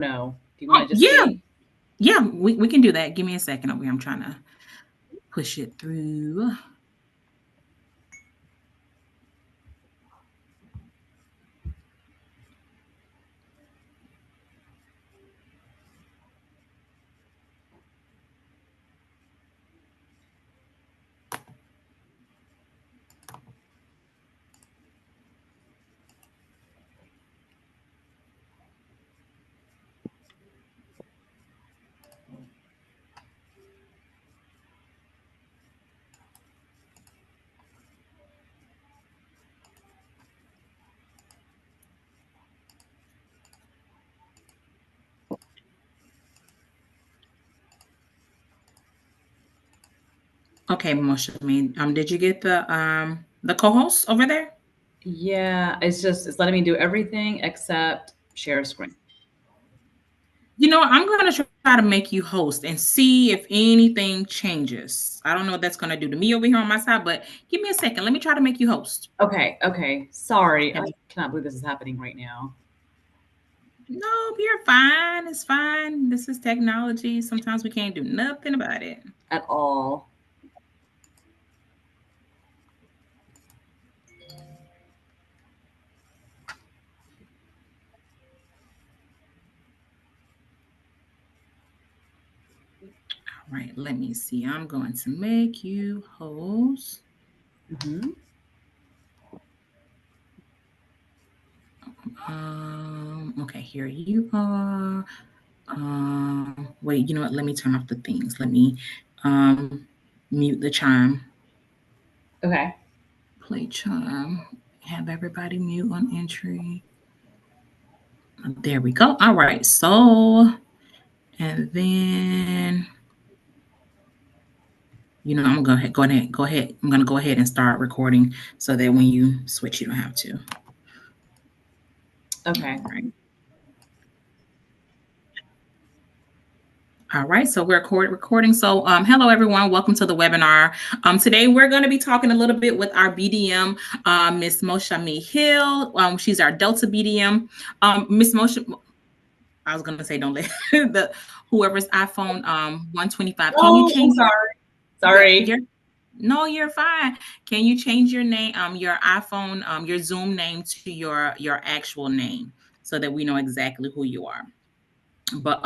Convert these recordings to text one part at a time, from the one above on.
no? Do you want to just Yeah, see? yeah, we can do that. Give me a second over here. I'm trying to push it through. Okay, Moshami, did you get the co-host over there? Yeah, it's letting me do everything except share screen. I'm going to try to make you host and see if anything changes. I don't know what that's going to do to me over here on my side, but give me a second. Let me try to make you host. Okay. Sorry, I Okay. cannot believe this is happening right now No, you're fine. It's fine. This is technology. Sometimes we can't do nothing about it. at all. All right, let me see. I'm going to make you host. Hmm. Okay, here you are. Wait, you know what? Let me turn off the things. Let me um mute the chime. Okay. Play chime. Have everybody mute on entry. There we go. All right. So, and then I'm gonna go ahead. I'm gonna go ahead and start recording so that when you switch, you don't have to. Okay. All right. All right, so we're recording. So, hello everyone, welcome to the webinar. Today we're going to be talking a little bit with our BDM, Miss Moshami Hill. She's our Delta BDM. Miss Mosha, I was going to say don't let the whoever's iPhone 125. Can you Oh, I'm change sorry. your? Sorry. No, you're fine. Can you change your name, your iPhone, your Zoom name to your actual name so that we know exactly who you are? But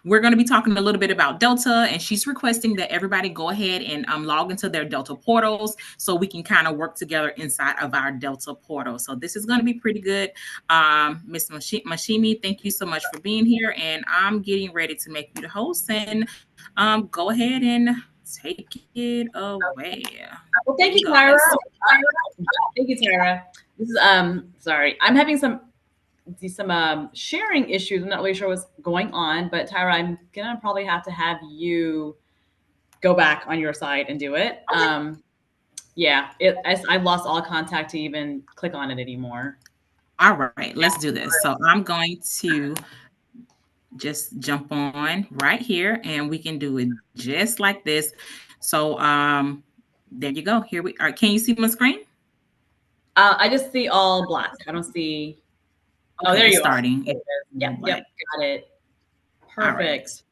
we're going to be talking a little bit about Delta, and she's requesting that everybody go ahead and log into their Delta portals so we can kind of work together inside of our Delta portal. So this is going to be pretty good. Miss Mashimi, thank you so much for being here, and I'm getting ready to make you the host, and go ahead and take it away. Well, There thank you you, go. Tyra. Let's. Thank you, Tyra. This is sorry. I'm having some sharing issues. I'm not really sure what's going on, but Tyra, I'm gonna probably have to have you go back on your side and do it. Okay. Yeah, I've lost all contact to even click on it anymore. All right, let's do this. So I'm going to just jump on right here and we can do it just like this. So there you go. Here we are. Can you see my screen? I just see all black. I don't see. Oh, Okay, there it's you are. starting. There It's it is. all Yep, black. got it. All right. Perfect.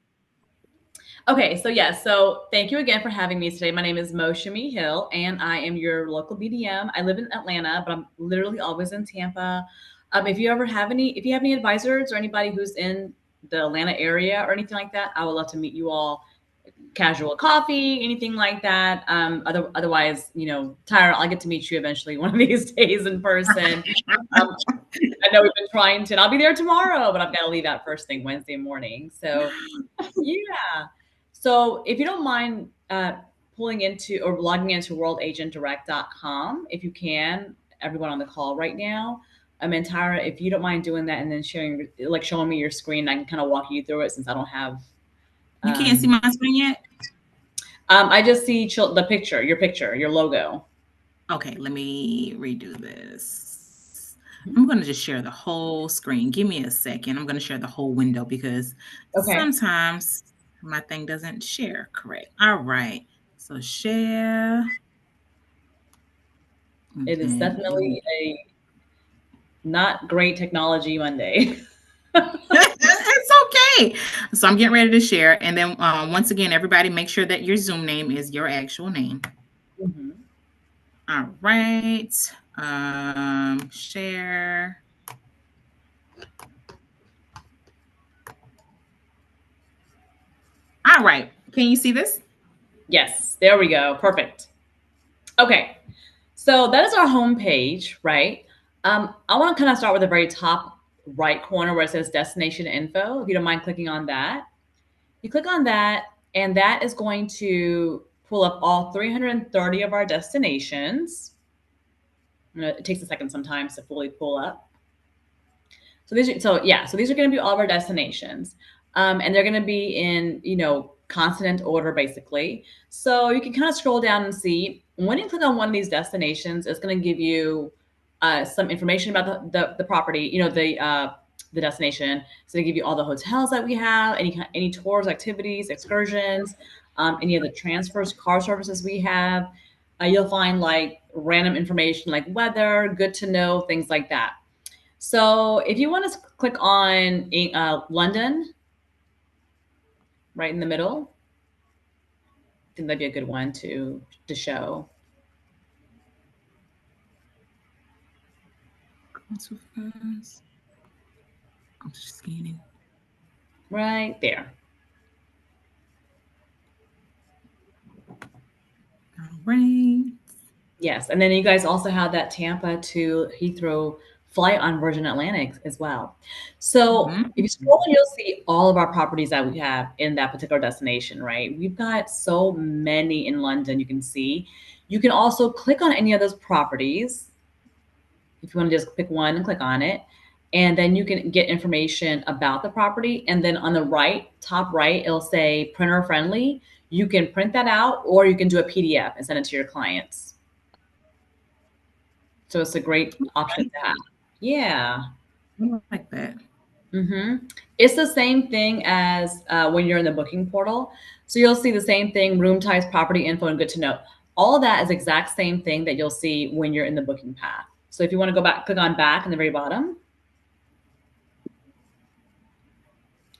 Okay, so thank you again for having me today. My name is Moshami Hill, and I am your local BDM. I live in Atlanta, but I'm literally always in Tampa. If you have any advisors or anybody who's in the Atlanta area or anything like that, I would love to meet you all. Casual coffee, anything like that. Otherwise, Tyra, I'll get to meet you eventually one of these days in person. Um, I know we've been trying to, and I'll be there tomorrow, but I've got to leave out first thing Wednesday morning. So, yeah. So, if you don't mind pulling into or logging into worldagentdirect.com, if you can, everyone on the call right now. And Tyra, if you don't mind doing that and then showing me your screen, I can kind of walk you through it since I don't have. You can't see Um, my screen yet? I just see the picture, your logo. Okay, let me redo this. Mhm. I'm going to just share the whole screen. Give me a second. I'm going to share the whole window because Okay. sometimes my thing doesn't share correct. All right. So share. And It is then give definitely me. a not great technology Monday. It's right. So I'm getting ready to share. And then once again, everybody make sure that your Zoom name is your actual name. Mm-hmm. All right. Share. All right. Can you see this? Yes, there we go. Perfect. Okay, so that is our home page, right? I want to kind of start with the very top right corner where it says destination info. If you don't mind clicking on that, you click on that, and that is going to pull up all 330 of our destinations. It takes a second sometimes to fully pull up. So these are, so these are going to be all of our destinations, and they're going to be in consonant order basically. So you can kind of scroll down and see when you click on one of these destinations, it's going to give you some information about the property, the destination. So they give you all the hotels that we have, any tours, activities, excursions, any of the transfers, car services we have. You'll find like random information like weather, good to know, things like that. So if you want to click on London, right in the middle, I think that'd be a good one to show. Too fast. I'm just scanning. Right there. All right. Yes, and then you guys also have that Tampa to Heathrow flight on Virgin Atlantic as well. So if you scroll, you'll see all of our properties that we have in that particular destination, right? We've got so many in London, you can see. You can also click on any of those properties. If you want to just pick one and click on it, and then you can get information about the property. And then on the right, top right, it'll say printer friendly. You can print that out, or you can do a PDF and send it to your clients. So it's a great option to have. Yeah. I like that. Mm-hmm. It's the same thing as when you're in the booking portal. So you'll see the same thing, room types, property info, and good to know. All of that is exact same thing that you'll see when you're in the booking path. So if you want to go back, click on back in the very bottom.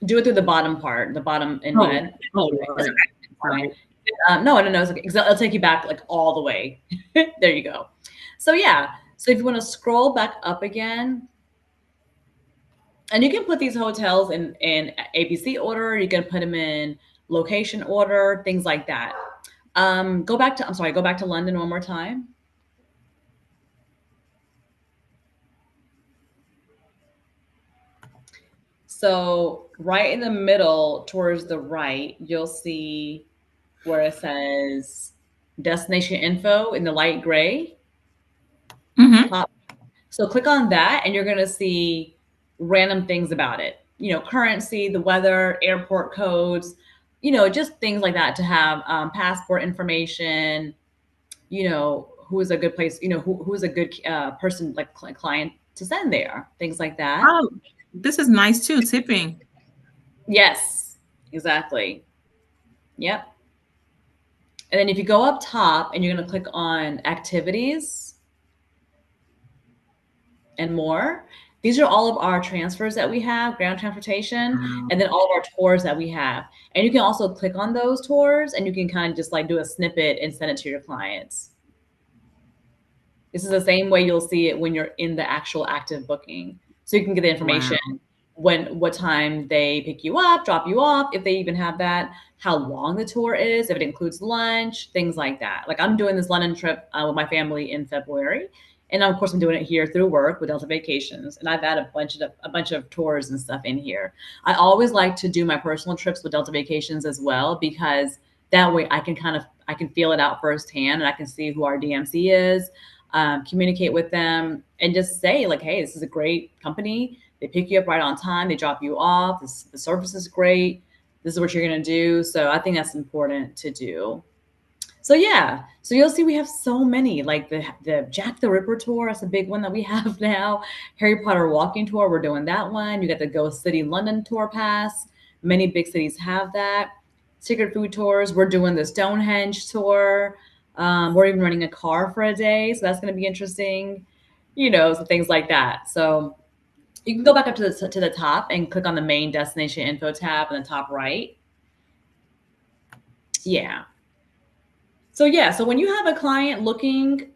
Do it through the bottom part, the bottom in red. Oh, right. Fine. No, it's okay. It'll take you back like all the way. There you go. So yeah. So if you want to scroll back up again, and you can put these hotels in ABC order. You can put them in location order, things like that. Go back to London one more time. So right in the middle, towards the right, you'll see where it says destination info in the light gray. Top. So click on that, and you're going to see random things about it. Currency, the weather, airport codes, just things like that to have passport information. Who is a good place, who is a good person, like client to send there, things like that. Oh, this is nice too, tipping. Yes, exactly. Yep. And then if you go up top and you're going to click on activities and more, these are all of our transfers that we have, ground transportation, and then all of our tours that we have. And you can also click on those tours, and you can kind of just like do a snippet and send it to your clients. This is the same way you'll see it when you're in the actual active booking. So you can get the information what time they pick you up, drop you off, if they even have that, how long the tour is, if it includes lunch, things like that. Like I'm doing this London trip with my family in February. And of course, I'm doing it here through work with Delta Vacations, and I've had a bunch of tours and stuff in here. I always like to do my personal trips with Delta Vacations as well, because that way I can feel it out firsthand, and I can see who our DMC is, communicate with them, and just say like, hey, this is a great company. They pick you up right on time. They drop you off. The service is great. This is what you're going to do. So I think that's important to do. So yeah, so you'll see we have so many, like the Jack the Ripper tour. That's a big one that we have now. Harry Potter walking tour. We're doing that one. You got the Ghost City London tour pass. Many big cities have that. Secret food tours. We're doing the Stonehenge tour. We're even running a car for a day. So that's going to be interesting, so things like that. So You can go back up to the top and click on the main destination info tab in the top right. Yeah. So yeah, so when you have a client looking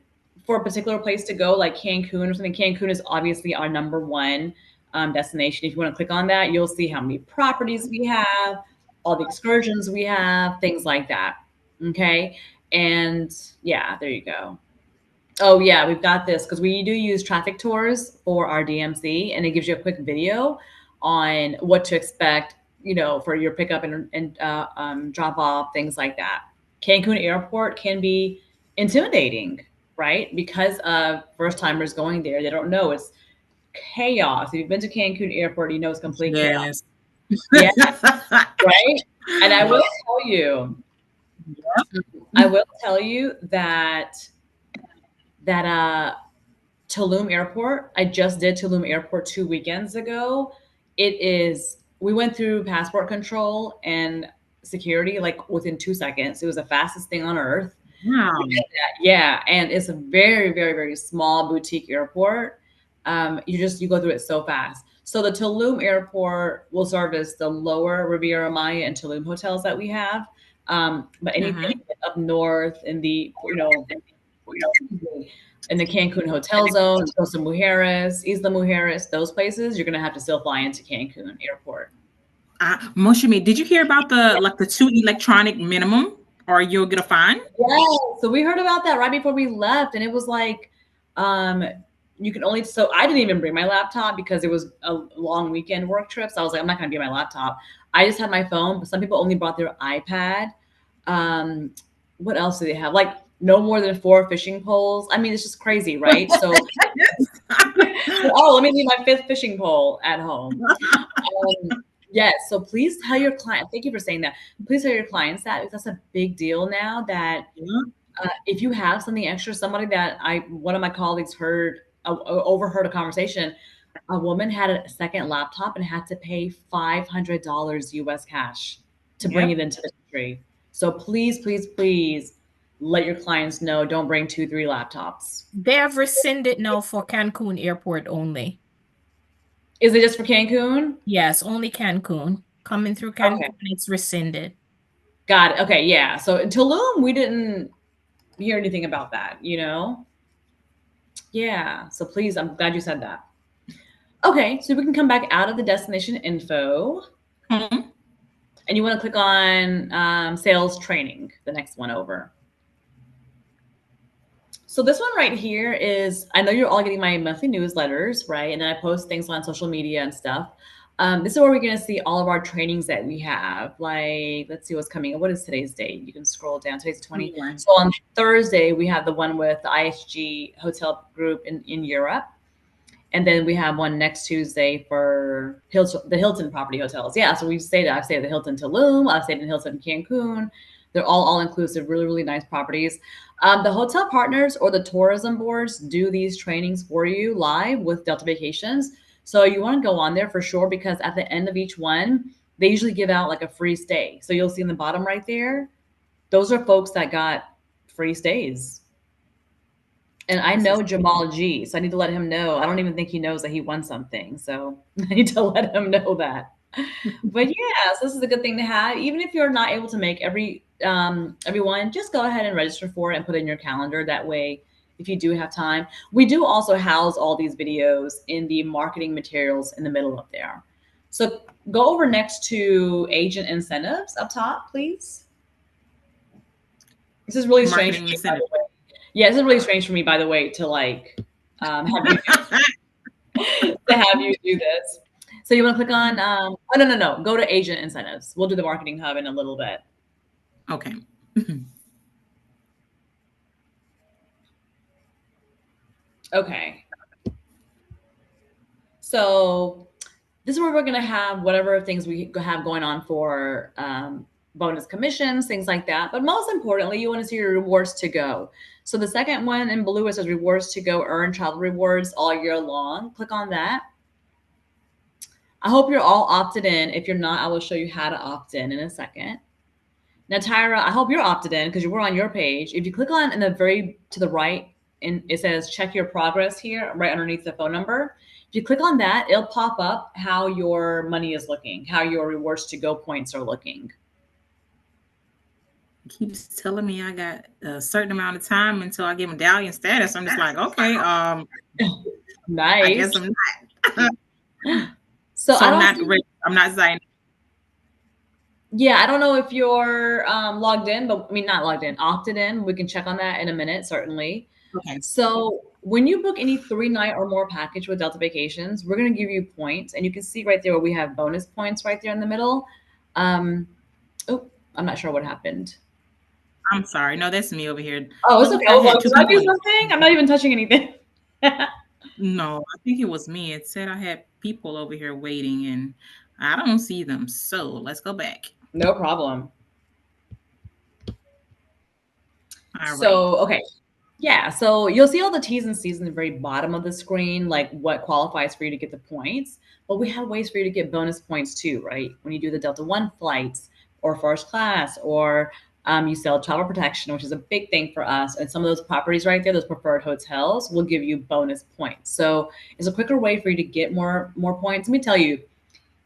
for a particular place to go, like Cancun or something, Cancun is obviously our #1 destination. If you want to click on that, you'll see how many properties we have, all the excursions we have, things like that. Okay. And yeah, there you go. Oh yeah, we've got this because we do use traffic tours for our DMC, and it gives you a quick video on what to expect, for your pickup and drop off, things like that. Cancun Airport can be intimidating, right? Because of first timers going there, they don't know, it's chaos. If you've been to Cancun Airport, you know it's complete chaos. Yes. Yeah, right. And I will tell you, that Tulum Airport. I just did Tulum Airport 2 weekends ago. We went through passport control and security like within 2 seconds. It was the fastest thing on earth. Wow. Yeah, and it's a very, very, very small boutique airport. You go through it so fast. So the Tulum Airport will service the lower Riviera Maya and Tulum hotels that we have. But anything up north in the in the Cancun hotel zone, Costa Mujeres, Isla Mujeres, those places, you're gonna have to still fly into Cancun Airport. Moshimi, did you hear about the 2 electronic minimum, or you'll get a fine? Yeah, so we heard about that right before we left, and it was like, you can only. So I didn't even bring my laptop because it was a long weekend work trip. So I was like, I'm not gonna be on my laptop. I just had my phone, but some people only brought their iPad. What else do they have? Like no more than 4 fishing poles. I mean, it's just crazy, right? So, let me leave my 5th fishing pole at home. Yes. So please tell your client, thank you for saying that. Please tell your clients that that's a big deal now that if you have something extra, somebody that one of my colleagues overheard a conversation, a woman had a second laptop and had to pay $500 US cash to bring it into the country. So please, please, please let your clients know, don't bring 2, 3 laptops. They have rescinded now for Cancun Airport only. Is it just for Cancun? Yes, only Cancun. Coming through Cancun, it's rescinded. Got it. Okay, yeah. So in Tulum, we didn't hear anything about that, Yeah. So please, I'm glad you said that. Okay, so we can come back out of the destination info. And you want to click on sales training, the next one over. So this one right here is, I know you're all getting my monthly newsletters, right? And then I post things on social media and stuff. This is where we're going to see all of our trainings that we have. Like, let's see what's coming. What is today's date? You can scroll down. Today's 20. So on Thursday, we have the one with the IHG hotel group in Europe. And then we have one next Tuesday for the Hilton property hotels. Yeah, so I've stayed at the Hilton Tulum. I've stayed in Hilton Cancun. They're all inclusive, really, really nice properties. The hotel partners or the tourism boards do these trainings for you live with Delta Vacations. So you want to go on there for sure, because at the end of each one, they usually give out like a free stay. So you'll see in the bottom right there, those are folks that got free stays. And I know Jamal G, so I need to let him know. I don't even think he knows that he won something. So I need to let him know that. But yeah, so this is a good thing to have. Even if you're not able to make everyone, just go ahead and register for it and put it in your calendar. That way, if you do have time. We do also house all these videos in the marketing materials in the middle of there. So go over next to agent incentives up top, please. This is really strange. Yeah, this is really strange for me, by the way, to like have you do this. So you want to click on, oh, no. Go to agent incentives. We'll do the marketing hub in a little bit. Okay. Okay. So this is where we're going to have whatever things we have going on for bonus commissions, things like that. But most importantly, you want to see your rewards to go. So the second one in blue, it says rewards to go, earn travel rewards all year long. Click on that. I hope you're all opted in. If you're not, I will show you how to opt in a second. Now, Tyra, I hope you're opted in because you were on your page. If you click on to the right, and it says check your progress here right underneath the phone number. If If you click on that, it'll pop up how your money is looking, how your rewards to go points are looking. It keeps telling me I got a certain amount of time until I get medallion status. I'm just like, okay, Nice. I guess I'm not. So I don't not see, ready. I'm not signing. yeah, I don't know if you're logged in, but I mean, not logged in, opted in. We can check on that in a minute, certainly. Okay. So when you book any 3-night or more package with Delta Vacations, we're going to give you points, and you can see right there where we have bonus points right there in the middle. Oh, I'm not sure what happened. I'm sorry. No, that's me over here. Oh, it's But okay. look, I had 2 Did I do people. something? I'm not even touching anything. No, I think it was me. It said I had people over here waiting and I don't see them. So let's go back. No problem. All So, right. okay. Yeah, so you'll see all the T's and C's in the very bottom of the screen, like what qualifies for you to get the points. But we have ways for you to get bonus points too, right? When you do the Delta One flights or first class, or you sell travel protection, which is a big thing for us. And some of those properties right there, those preferred hotels, will give you bonus points. So it's a quicker way for you to get more points. Let me tell you,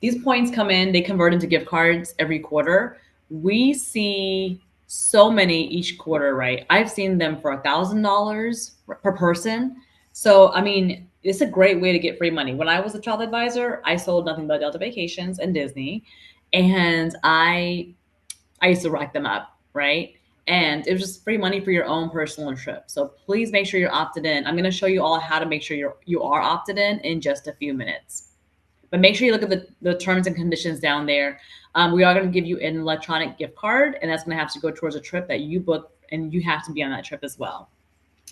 these points come in, they convert into gift cards every quarter. We see so many each quarter, right? I've seen them for $1,000 per person. So, I mean, it's a great way to get free money. When I was a travel advisor, I sold nothing but Delta Vacations and Disney, and I used to rack them up, right? And it was just free money for your own personal trip. So please make sure you're opted in. I'm going to show you all how to make sure you are opted in just a few minutes. But make sure you look at the terms and conditions down there. We are going to give you an electronic gift card, and that's going to have to go towards a trip that you book, and you have to be on that trip as well.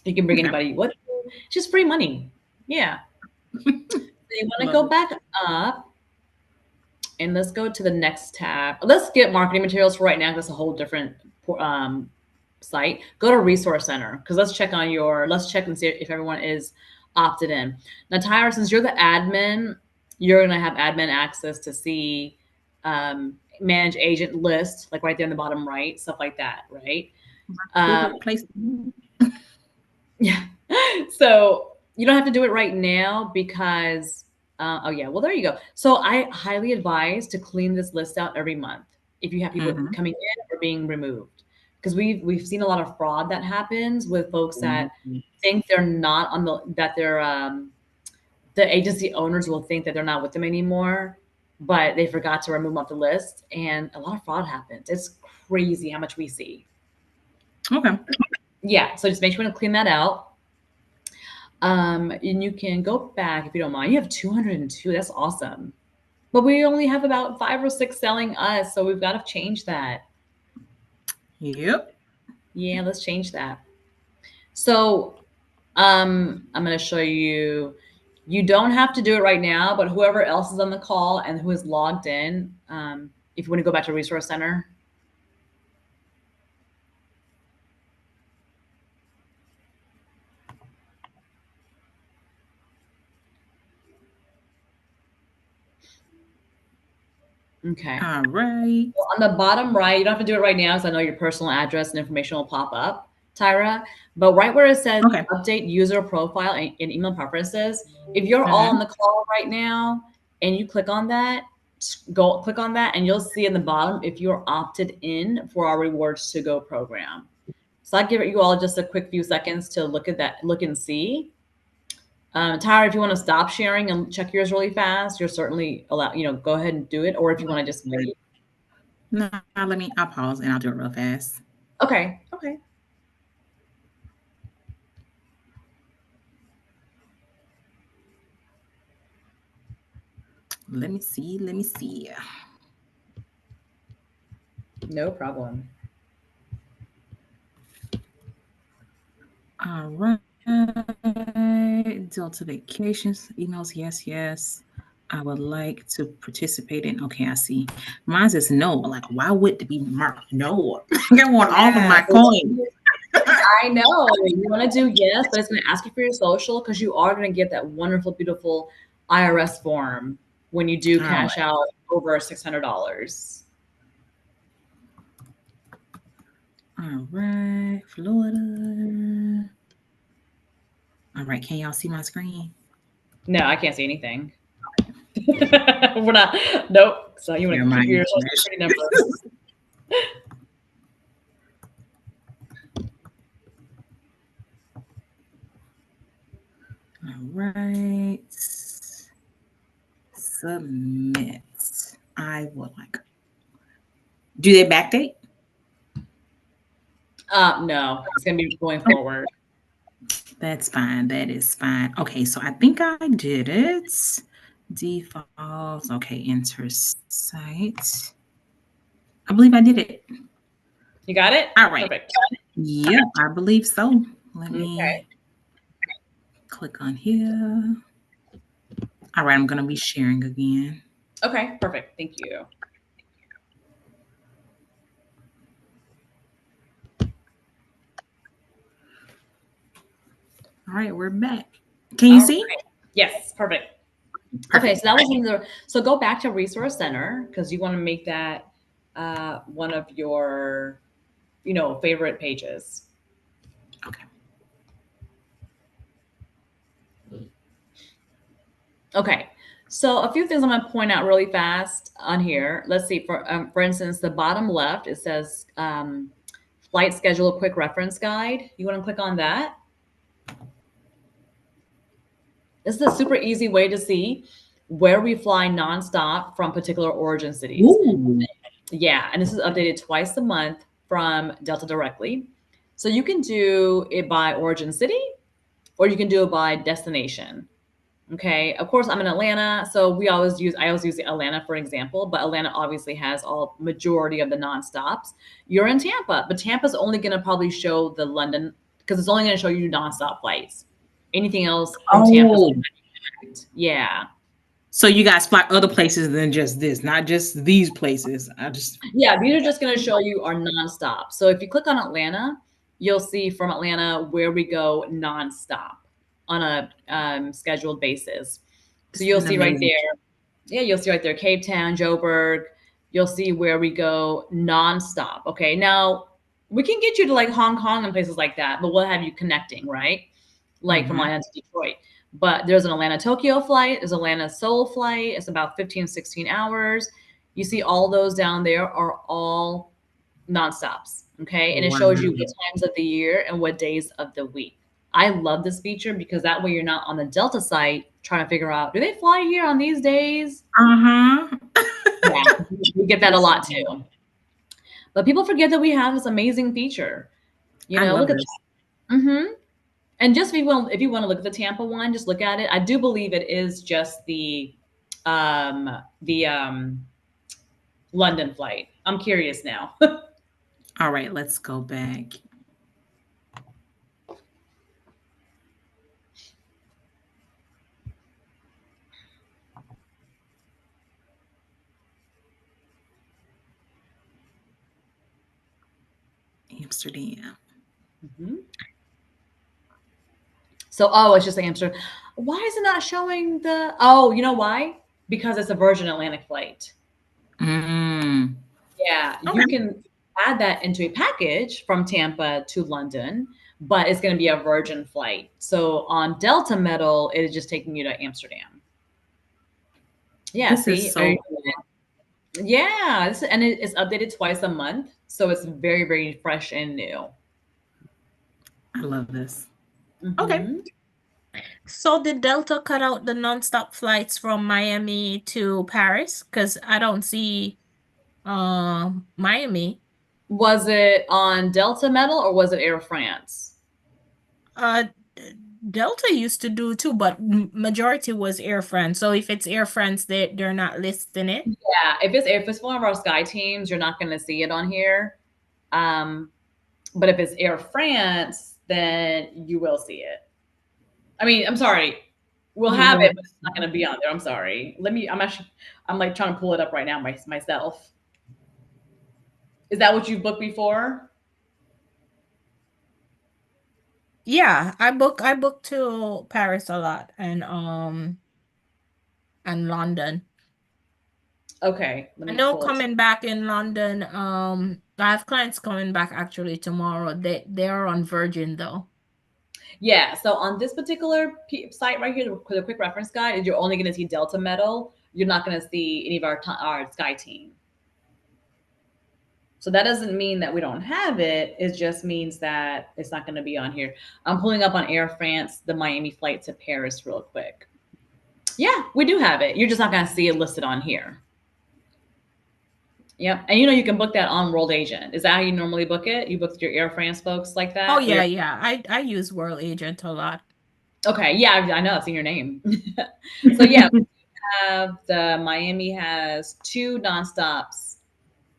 You can bring anybody with you. It's just free money. Yeah. So you want to go back up, and let's go to the next tab. Let's get marketing materials for right now. That's a whole different site. Go to Resource Center, because let's check and see if everyone is opted in. Now, Tyra, since you're the admin, you're going to have admin access to see manage agent list, like right there in the bottom right, stuff like that, right? Yeah. So you don't have to do it right now because, oh yeah, well, there you go. So I highly advise to clean this list out every month if you have people coming in or being removed. Because we've seen a lot of fraud that happens with folks that think they're not on the agency owners will think that they're not with them anymore, but they forgot to remove them off the list, and a lot of fraud happens. It's crazy how much we see. Okay. Yeah, so just make sure to clean that out. And you can go back if you don't mind. You have 202. That's awesome. But we only have about 5 or 6 selling us, so we've got to change that. Yep. Yeah, let's change that. So I'm going to show you. You don't have to do it right now, but whoever else is on the call and who is logged in, if you want to go back to Resource Center. Okay. All right. Well, on the bottom right, you don't have to do it right now, because I know your personal address and information will pop up, Tyra. But right where it says update user profile and email preferences, if you're all on the call right now and you click on that, click on that, and you'll see in the bottom if you're opted in for our rewards to go program. So I'll give you all just a quick few seconds to look at that, look and see. Tyra, if you want to stop sharing and check yours really fast, you're certainly allowed, go ahead and do it. Or if you want to just wait. No, I'll pause and I'll do it real fast. Okay. Okay. Let me see. No problem. All right. Delta Vacations, emails, yes. I would like to participate in. Okay, I see. Mine says no. Like, why would it be marked no? I want all of my coins. I know. You want to do yes, but it's going to ask you for your social, because you are going to get that wonderful, beautiful IRS form when you do cash out over $600. All right, Florida. All right, can y'all see my screen? No, I can't see anything. We're not. Nope. So you want to keep your social security number. All right. Submit. I would like. Do they backdate? No, it's gonna be going forward. That's fine. That is fine. Okay, so I think I did it. Defaults. Okay, enter site. I believe I did it. You got it? All right. Perfect. Yeah, I believe so. Let me click on here. All right, I'm going to be sharing again. Okay, perfect. Thank you. All right, we're back. Can you see? Right. Yes, perfect. Okay, so that was so go back to Resource Center because you want to make that one of your, favorite pages. Okay. Okay, so a few things I'm going to point out really fast on here. Let's see, for instance, the bottom left, it says flight schedule quick reference guide. You want to click on that. This is a super easy way to see where we fly nonstop from particular origin cities. Ooh. Yeah, and this is updated twice a month from Delta directly. So you can do it by origin city or you can do it by destination. Okay, of course I'm in Atlanta, so I always use Atlanta for example, but Atlanta obviously has all majority of the nonstops. You're in Tampa, but Tampa's only going to probably show the London because it's only going to show you nonstop flights. Anything else from Tampa? Yeah. So you guys fly other places than just this, not just these places. Yeah, these are just going to show you our nonstop. So if you click on Atlanta, you'll see from Atlanta where we go nonstop on a scheduled basis. So you'll see right there. Yeah, you'll see right there, Cape Town, Joburg. You'll see where we go nonstop. Okay, now we can get you to like Hong Kong and places like that, but we'll have you connecting, right? Like from Atlanta to Detroit. But there's an Atlanta-Tokyo flight. There's Atlanta-Seoul flight. It's about 15, 16 hours. You see all those down there are all nonstops. Okay, and it shows you what times of the year and what days of the week. I love this feature because that way you're not on the Delta site trying to figure out, do they fly here on these days? Yeah, we get that a lot too. But people forget that we have this amazing feature. Look at that. And just if you want to look at the Tampa one, just look at it. I do believe it is just the London flight. I'm curious now. All right, let's go back. Amsterdam. So, it's just Amsterdam. Why is it not showing the? Oh, you know why? Because it's a Virgin Atlantic flight. Yeah, you can add that into a package from Tampa to London, but it's going to be a Virgin flight. So on Delta Metal, it is just taking you to Amsterdam. Yeah, this is so cool. Yeah, and it's updated twice a month, so it's very, very fresh and new. I love this. Okay. So did Delta cut out the nonstop flights from Miami to Paris? Because I don't see Miami. Was it on Delta Metal or was it Air France? Delta used to do too, but majority was Air France. So if it's Air France, they're not listing it. Yeah, if it's one of our Sky teams, you're not going to see it on here. But if it's Air France, then you will see it. I mean, I'm sorry, we'll have it, but it's not going to be on there. I'm sorry. I'm like trying to pull it up right now myself. Is that what you've booked before? Yeah, I book to Paris a lot and London. Okay. I know coming back in London, I have clients coming back actually tomorrow. They are on Virgin though. Yeah. So on this particular site right here, the quick reference guide, is you're only going to see Delta Metal. You're not going to see any of our Sky team. So that doesn't mean that we don't have it. It just means that it's not going to be on here. I'm pulling up on Air France the Miami flight to Paris real quick. Yeah, we do have it. You're just not going to see it listed on here. Yep. And you can book that on World Agent. Is that how you normally book it? You book your Air France folks like that? Oh yeah, yeah. I use World Agent a lot. Okay. Yeah, I know. I've seen your name. So yeah, we have Miami has 2 nonstops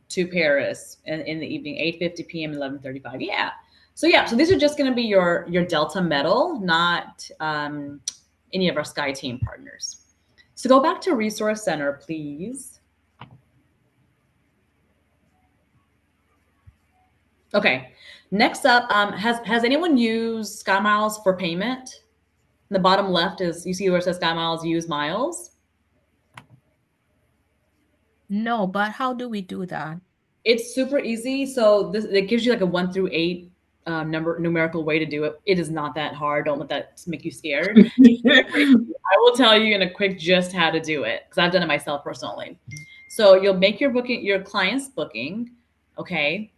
to Paris in the evening, 8:50 p.m. 11:35. Yeah. So yeah, so these are just going to be your Delta Metal, not any of our Sky Team partners. So go back to Resource Center, please. Okay. Next up, has anyone used SkyMiles for payment? In the bottom left is, you see where it says SkyMiles use miles? No, but how do we do that? It's super easy. So it gives you like a 1 through 8 numerical way to do it. It is not that hard. Don't let that make you scared. I will tell you in a quick gist how to do it, because I've done it myself personally. So you'll make your client's booking. Okay.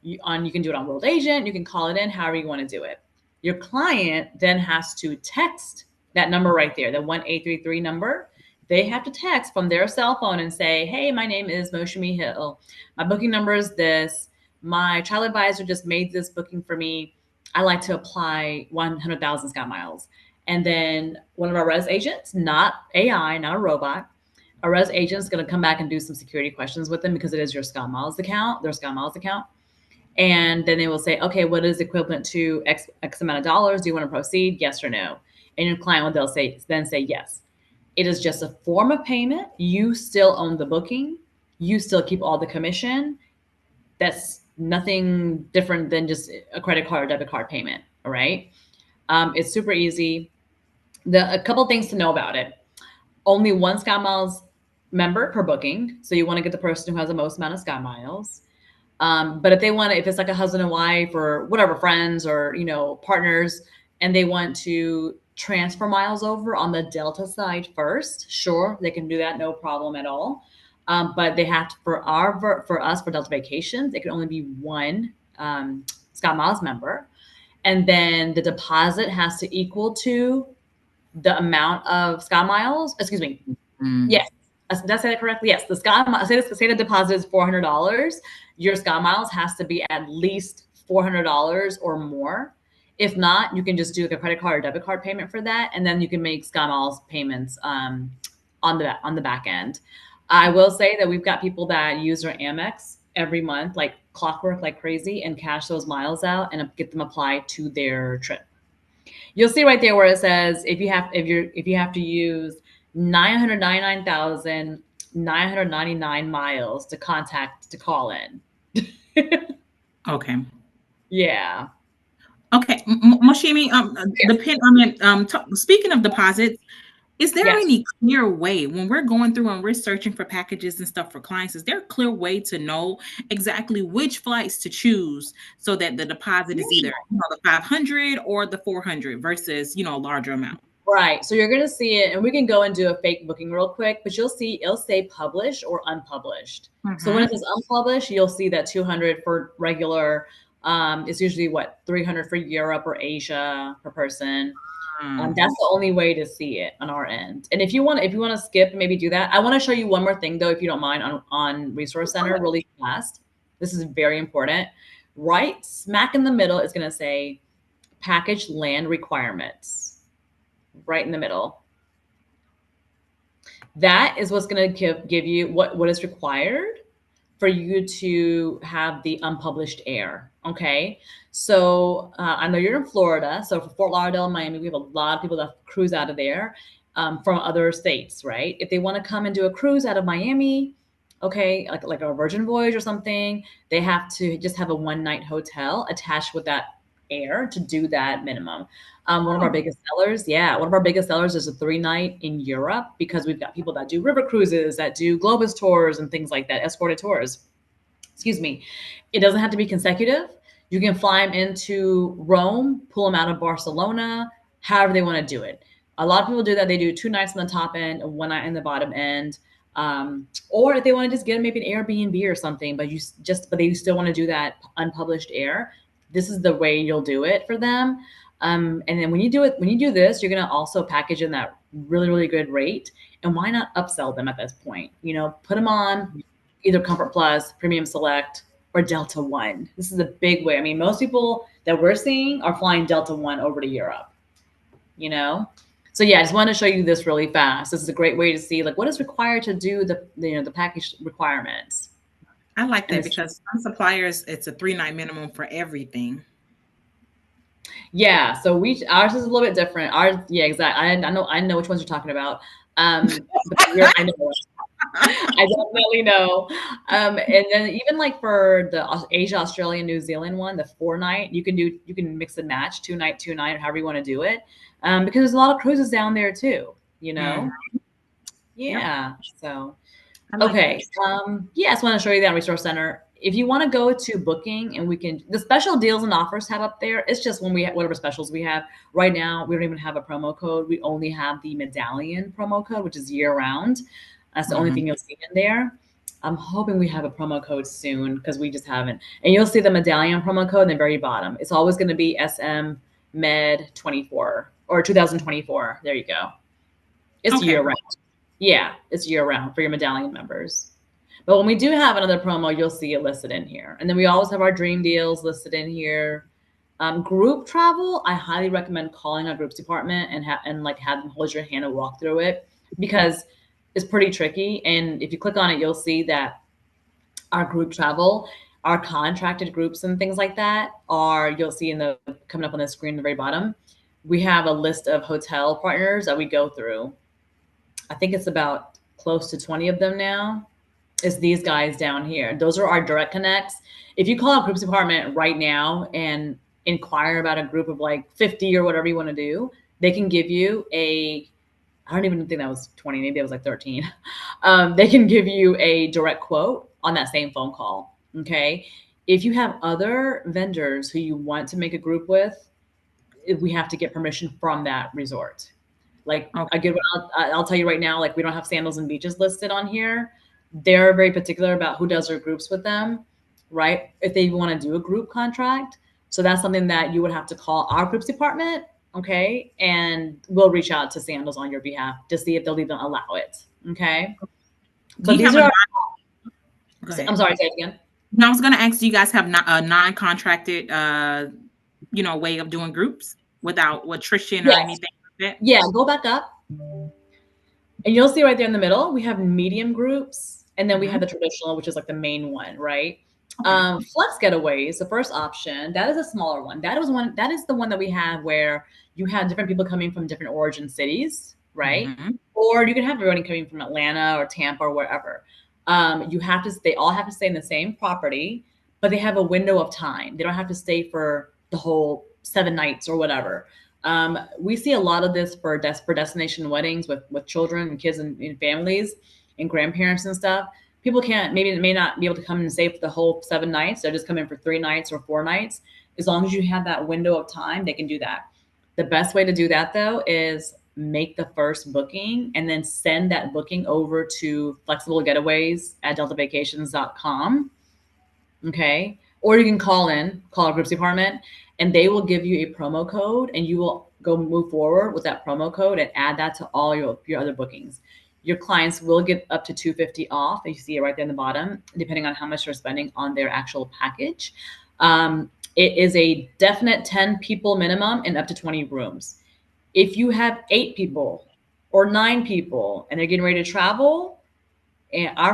You can do it on World Agent. You can call it in however you want to do it. Your client then has to text that number right there, the 1833 number. They have to text from their cell phone and say, hey, my name is Moshimi Hill. My booking number is this. My travel advisor just made this booking for me. I like to apply 100,000 SkyMiles. And then one of our res agents, not AI, not a robot, a res agent is going to come back and do some security questions with them, because it is your SkyMiles account, their SkyMiles account. And then they will say, okay, what is equivalent to X amount of dollars? Do you want to proceed? Yes or no? And your client will then say yes. It is just a form of payment. You still own the booking. You still keep all the commission. That's nothing different than just a credit card or debit card payment. All right. It's super easy. A couple things to know about it. Only 1 SkyMiles member per booking. So you want to get the person who has the most amount of SkyMiles. But if it's like a husband and wife or whatever, friends or, partners, and they want to transfer miles over on the Delta side first, sure, they can do that. No problem at all. But they have to, for us, for Delta Vacations, it can only be 1 SkyMiles member. And then the deposit has to equal to the amount of SkyMiles. Excuse me. Yes. Did I say that correctly? Yes. The say the deposit is $400. Your SkyMiles has to be at least $400 or more. If not, you can just do like a credit card or debit card payment for that, and then you can make SkyMiles payments on the back end. I will say that we've got people that use our Amex every month, like clockwork, like crazy, and cash those miles out and get them applied to their trip. You'll see right there where it says if you have to use 999,999 miles to call in. Okay. Yeah. Okay, Moshimi, speaking of deposits, is there any clear way when we're going through and we're searching for packages and stuff for clients? Is there a clear way to know exactly which flights to choose so that the deposit is either the 500 or the 400 versus a larger amount? Right. So you're going to see it, and we can go and do a fake booking real quick, but you'll see it'll say published or unpublished. So when it says unpublished, you'll see that 200 for regular. It's usually 300 for Europe or Asia per person. That's the only way to see it on our end. And if you want to skip, maybe do that. I want to show you one more thing though, if you don't mind, on Resource Center really fast. This is very important. Right smack in the middle is going to say package land requirements. Right in the middle. That is what's going to give you what is required for you to have the unpublished air. Okay. So I know you're in Florida. So for Fort Lauderdale and Miami, we have a lot of people that cruise out of there from other states, right? If they want to come and do a cruise out of Miami, okay, like a Virgin Voyage or something, they have to just have a 1-night hotel attached with that air to do that minimum. One of our biggest sellers is a 3-night in Europe, because we've got people that do river cruises, that do Globus tours and things like that, escorted tours. Excuse me. It doesn't have to be consecutive. You can fly them into Rome, pull them out of Barcelona, however they want to do it. A lot of people do that. They do 2 nights on the top end and 1 night in the bottom end. Or if they want to just get maybe an Airbnb or something, but they still want to do that unpublished air, this is the way you'll do it for them. And then when you do this, you're gonna also package in that really, really good rate. And why not upsell them at this point? Put them on either Comfort Plus, Premium Select, or Delta One. This is a big way. I mean, most people that we're seeing are flying Delta One over to Europe. So yeah, I just wanted to show you this really fast. This is a great way to see like what is required to do the package requirements. I like that because some suppliers, it's a 3-night minimum for everything. Yeah, so ours is a little bit different. Ours, yeah, exactly. I know which ones you're talking about. But I know. I definitely know. And then even like for the Asia, Australia, New Zealand one, the 4-night, you can mix and match 2-night, 2-night, however you want to do it. Because there's a lot of cruises down there too, Yeah. Yep. So, okay. Yeah, I just want to show you that resource center. If you want to go to booking and the special deals and offers have up there, it's just whatever specials we have right now. We don't even have a promo code. We only have the medallion promo code, which is year round. That's the only thing you'll see in there. I'm hoping we have a promo code soon because we just haven't. And you'll see the medallion promo code in the very bottom. It's always going to be SM Med 24 or 2024. There you go. It's year round. Yeah, it's year round for your medallion members. But when we do have another promo, you'll see it listed in here. And then we always have our dream deals listed in here. Group travel, I highly recommend calling our groups department and have them hold your hand and walk through it because it's pretty tricky. And if you click on it, you'll see that our group travel, our contracted groups and things like that you'll see coming up on the screen at the very bottom. We have a list of hotel partners that we go through. I think it's about close to 20 of them now. It's these guys down here. Those are our direct connects. If you call our groups department right now and inquire about a group of like 50 or whatever you want to do, they can give you I don't even think that was 20, maybe it was like 13. They can give you a direct quote on that same phone call. Okay. If you have other vendors who you want to make a group with, we have to get permission from that resort. Like I'll tell you right now, like we don't have Sandals and Beaches listed on here. They're very particular about who does their groups with them, right? If they want to do a group contract. So that's something that you would have to call our groups department, okay? And we'll reach out to Sandals on your behalf to see if they'll even allow it, okay? So I'm sorry, say it again. No, I was going to ask, do you guys have a non-contracted, way of doing groups without attrition or anything like that? Yeah, go back up. And you'll see right there in the middle, we have medium groups, and then we have the traditional, which is like the main one, right? Okay. Flex Getaways, the first option, that is a smaller one. That is the one that we have where you have different people coming from different origin cities, right? Or you can have everybody coming from Atlanta or Tampa or wherever. They all have to stay in the same property, but they have a window of time. They don't have to stay for the whole 7 nights or whatever. We see a lot of this for destination weddings with children and kids and families and grandparents and stuff. People may not be able to come and stay for the whole 7 nights. They'll just come in for 3 nights or 4 nights. As long as you have that window of time, they can do that. The best way to do that though is make the first booking and then send that booking over to flexiblegetaways@deltavacations.com. Okay. Or you can call our groups department, and they will give you a promo code, and you will go move forward with that promo code and add that to all your other bookings. Your clients will get up to $250 off. You see it right there in the bottom, depending on how much they're spending on their actual package. It is a definite 10 people minimum and up to 20 rooms. If you have 8 people or 9 people and they're getting ready to travel, and our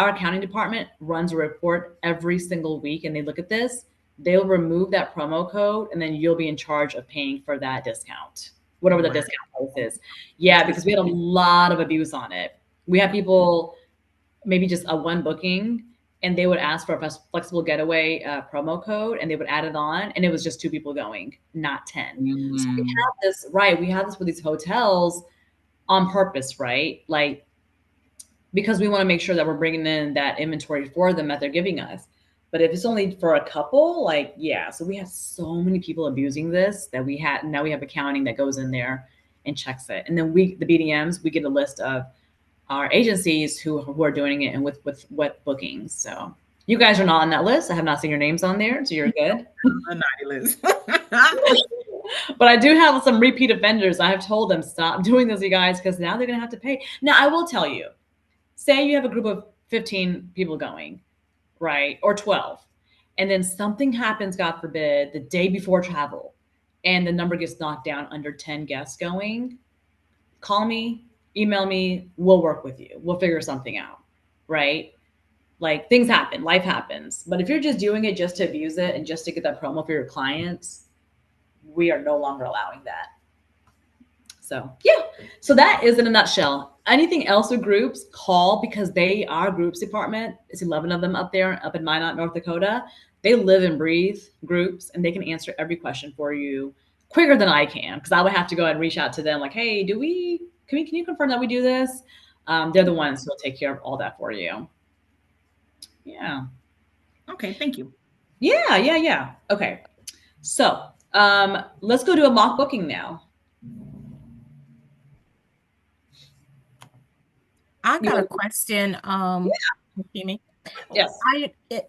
accounting department runs a report every single week, and they look at this, they'll remove that promo code, and then you'll be in charge of paying for that discount, whatever the discount price is. Yeah, because we had a lot of abuse on it. We had people maybe just a 1 booking, and they would ask for a flexible getaway promo code, and they would add it on, and it was just 2 people going, not 10. So we have this, right? We have this with these hotels on purpose, right? Like, because we want to make sure that we're bringing in that inventory for them that they're giving us. But if it's only for a couple, like, yeah. So we have so many people abusing this that now we have accounting that goes in there and checks it. And then the BDMs, we get a list of our agencies who are doing it and with what bookings. So you guys are not on that list. I have not seen your names on there, so you're good. A naughty list. But I do have some repeat offenders. I have told them stop doing this, you guys, because now they're gonna have to pay. Now I will tell you, say you have a group of 15 people going, right? Or 12. And then something happens, God forbid, the day before travel, and the number gets knocked down under 10 guests going, call me, email me, we'll work with you. We'll figure something out, right? Like things happen, life happens. But if you're just doing it just to abuse it and just to get that promo for your clients, we are no longer allowing that. So yeah, so that is in a nutshell. Anything else with groups, call, because they are groups department. It's 11 of them up there, up in Minot, North Dakota. They live and breathe groups, and they can answer every question for you quicker than I can, because I would have to go and reach out to them like, hey, can you confirm that we do this? They're the ones who will take care of all that for you. Yeah. Okay, thank you. Yeah. Okay. So let's go do a mock booking now. I got a question, Jamie. Yes.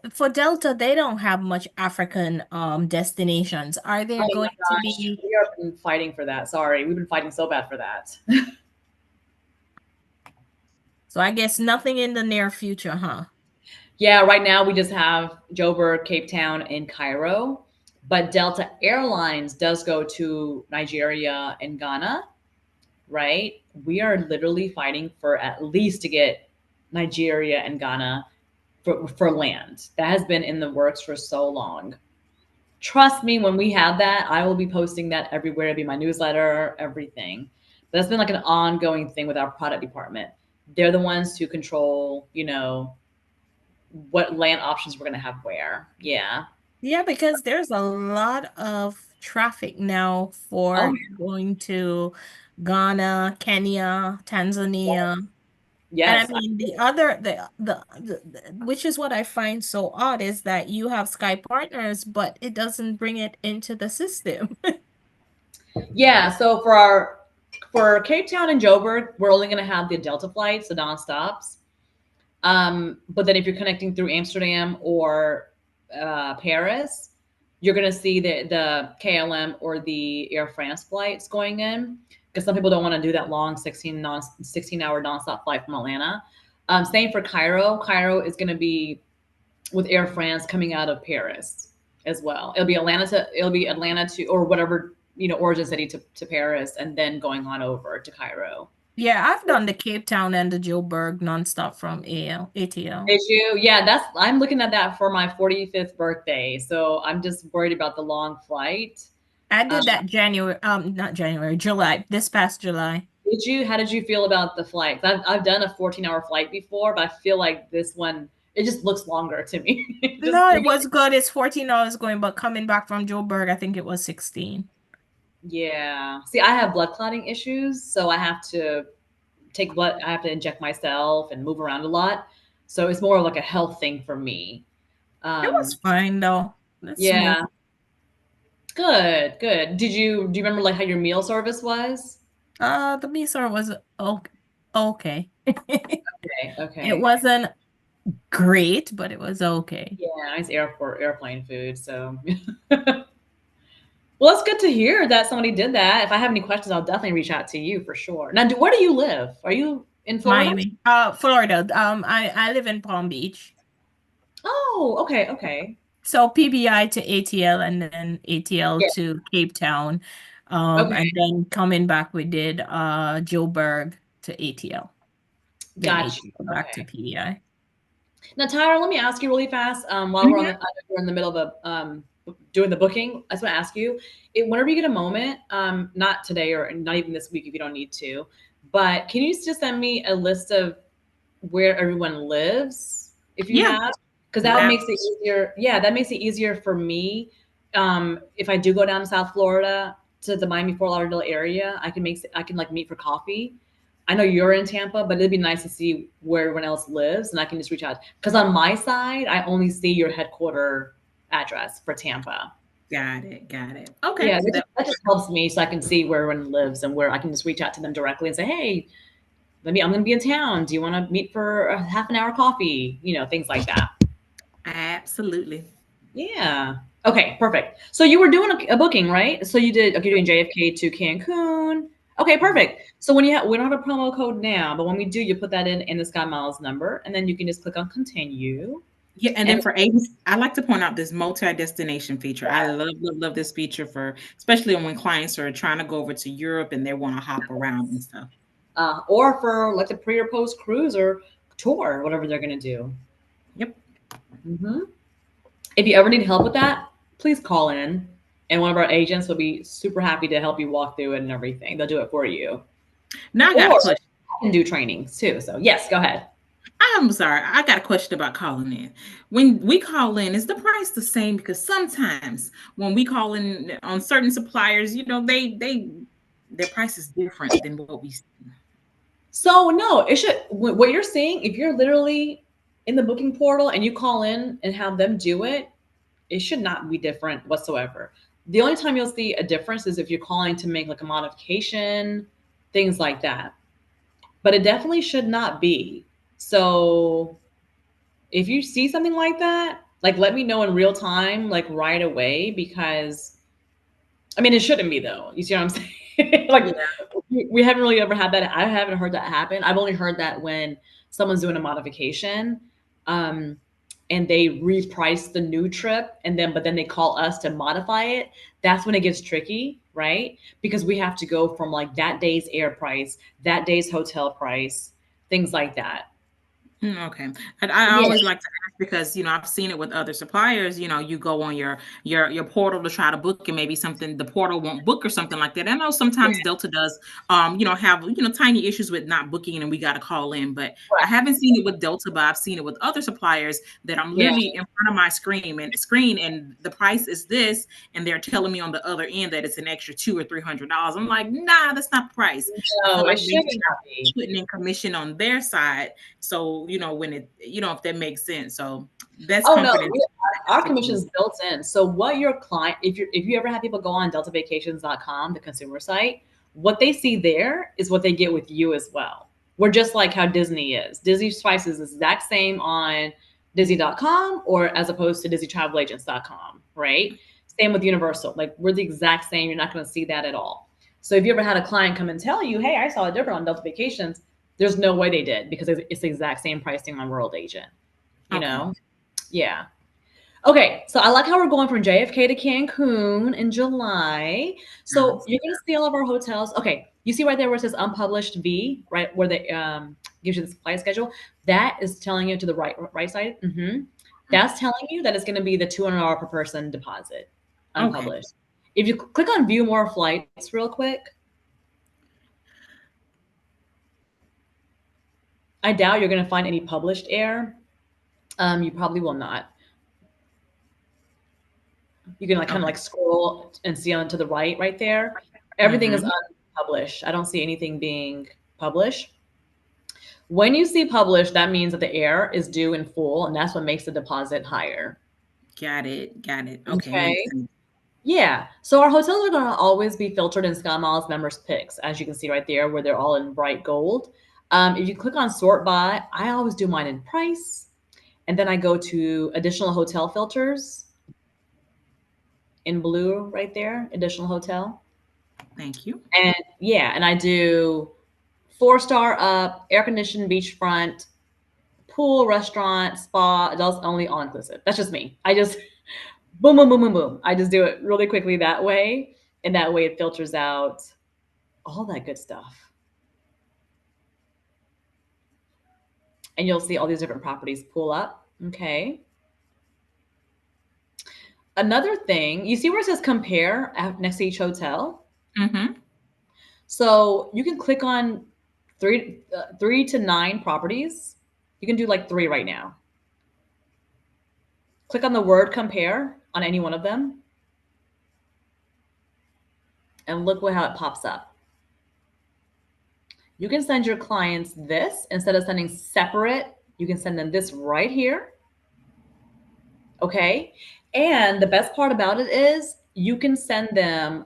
For Delta, they don't have much African destinations. Are there going to be? We have been fighting for that. Sorry, we've been fighting so bad for that. So I guess nothing in the near future, huh? Yeah, right now we just have Joburg, Cape Town, and Cairo. But Delta Airlines does go to Nigeria and Ghana, right? We are literally fighting for at least to get Nigeria and Ghana for land. That has been in the works for so long. Trust me, when we have that, I will be posting that everywhere. It'll be my newsletter, everything. But that's been like an ongoing thing with our product department. They're the ones who control, what land options we're going to have where. Yeah. Yeah, because there's a lot of traffic now for going to Ghana, Kenya, Tanzania. Yes. And I mean, which is what I find so odd is that you have Sky Partners, but it doesn't bring it into the system. Yeah. So for Cape Town and Joburg, we're only going to have the Delta flights, the non-stops. But then if you're connecting through Amsterdam or Paris, you're going to see the KLM or the Air France flights going in, because some people don't want to do that long 16-hour nonstop flight from Atlanta. Same for Cairo. Cairo is going to be with Air France coming out of Paris as well. It'll be Atlanta to or whatever, origin city to Paris, and then going on over to Cairo. Yeah, I've done the Cape Town and the Joburg nonstop from ATL. Did you? Yeah, I'm looking at that for my 45th birthday. So I'm just worried about the long flight. I did that not January, July, this past July. Did you? How did you feel about the flight? I've done a 14-hour flight before, but I feel like this one, it just looks longer to me. No, it was good. It's 14 hours going, but coming back from Joburg, I think it was 16. Yeah. See, I have blood clotting issues, so I have to take blood. I have to inject myself and move around a lot. So it's more like a health thing for me. It was fine though. Yeah. Smooth. Good. Do you remember like how your meal service was? The meal service was okay. Okay. It wasn't great, but it was okay. Yeah, nice airplane food. So well, it's good to hear that somebody did that. If I have any questions, I'll definitely reach out to you for sure. Now, where do you live? Are you in Florida? Miami. Florida. I live in Palm Beach. Oh, okay. So PBI to ATL and then ATL to Cape Town. And then coming back, we did Joburg to ATL. Gotcha. Back to PBI. Now, Tyra, let me ask you really fast. While we're in the middle of doing the booking, I just want to ask you, whenever you get a moment, not today or not even this week if you don't need to, but can you just send me a list of where everyone lives if you have? Because that makes it easier. Yeah, that makes it easier for me. If I do go down to South Florida to the Miami Fort Lauderdale area, I can like meet for coffee. I know you're in Tampa, but it'd be nice to see where everyone else lives, and I can just reach out. Because on my side, I only see your headquarter address for Tampa. Got it. Got it. Okay. Yeah, that just helps me so I can see where everyone lives and where I can just reach out to them directly and say, hey, I'm going to be in town. Do you want to meet for a half an hour coffee? Things like that. Absolutely. Yeah. Okay, perfect. So you were doing a booking, right? So you did, okay, you're doing JFK to Cancun. Okay, perfect. So we don't have a promo code now, but when we do, you put that in the SkyMiles number, and then you can just click on continue. Yeah, and then for agents, I like to point out this multi-destination feature. I love this feature for especially when clients are trying to go over to Europe and they want to hop around and stuff. Or for like the pre or post cruise or tour, whatever they're going to do. Yep. Mm-hmm. If you ever need help with that, please call in, and one of our agents will be super happy to help you walk through it and everything. They'll do it for you. Now I got a question. I can do trainings too. So yes, go ahead. I'm sorry. I got a question about calling in. When we call in, is the price the same? Because sometimes when we call in on certain suppliers, their price is different than what we see. So no, it should. What you're seeing, if you're literally in the booking portal and you call in and have them do it, it should not be different whatsoever. The only time you'll see a difference is if you're calling to make like a modification, things like that. But it definitely should not be. So if you see something like that, like let me know in real time, like right away, because I mean, it shouldn't be though. You see what I'm saying? Like we haven't really ever had that. I haven't heard that happen. I've only heard that when someone's doing a modification, and they reprice the new trip, but then they call us to modify it. That's when it gets tricky, right? Because we have to go from like that day's air price, that day's hotel price, things like that. Okay. And I always like to ask because, I've seen it with other suppliers, you go on your portal to try to book and maybe something the portal won't book or something like that. I know sometimes Delta does have, tiny issues with not booking and we got to call in, but I haven't seen it with Delta, but I've seen it with other suppliers that I'm literally in front of my screen and the price is this and they're telling me on the other end that it's an extra $200 or $300. I'm like, nah, that's not the price. I feel like maybe putting in commission on their side. So, when if that makes sense. So that's comforting. No, our commission is built in. So what your client, if you ever have people go on deltavacations.com, the consumer site, what they see there is what they get with you as well. We're just like how Disney is. Disney's price is the exact same on Disney.com or as opposed to DisneyTravelAgents.com, right? Same with Universal. Like we're the exact same. You're not going to see that at all. So if you ever had a client come and tell you, hey, I saw a different on Delta Vacations, there's no way they did because it's the exact same pricing on World Agent, you know? Yeah. Okay. So I like how we're going from JFK to Cancun in July. So you're going to see all of our hotels. Okay. You see right there where it says unpublished V, right? Where they gives you the flight schedule. That is telling you to the right side. That's telling you that it's going to be the $200 per person deposit, unpublished. If you click on view more flights real quick, I doubt you're going to find any published air. You probably will not. You can kind of like scroll and see on to the right there. Everything is unpublished. I don't see anything being published. When you see published, that means that the air is due in full, and that's what makes the deposit higher. Got it. Okay. Yeah. So our hotels are going to always be filtered in SkyMiles members picks, as you can see right there, where they're all in bright gold. If you click on sort by, I always do mine in price. And then I go to additional hotel filters in blue right there, additional hotel. Thank you. And I do 4-star up, air conditioned beachfront, pool, restaurant, spa, adults only, all inclusive. That's just me. I just boom, boom, boom, boom, boom. I just do it really quickly that way. And that way it filters out all that good stuff. And you'll see all these different properties pull up. Okay. Another thing, you see where it says compare next to each hotel? So you can click on 3 to 9 properties. You can do like 3 right now. Click on the word compare on any one of them. And look how it pops up. You can send your clients this instead of sending separate. You can send them this right here. Okay. And the best part about it is you can send them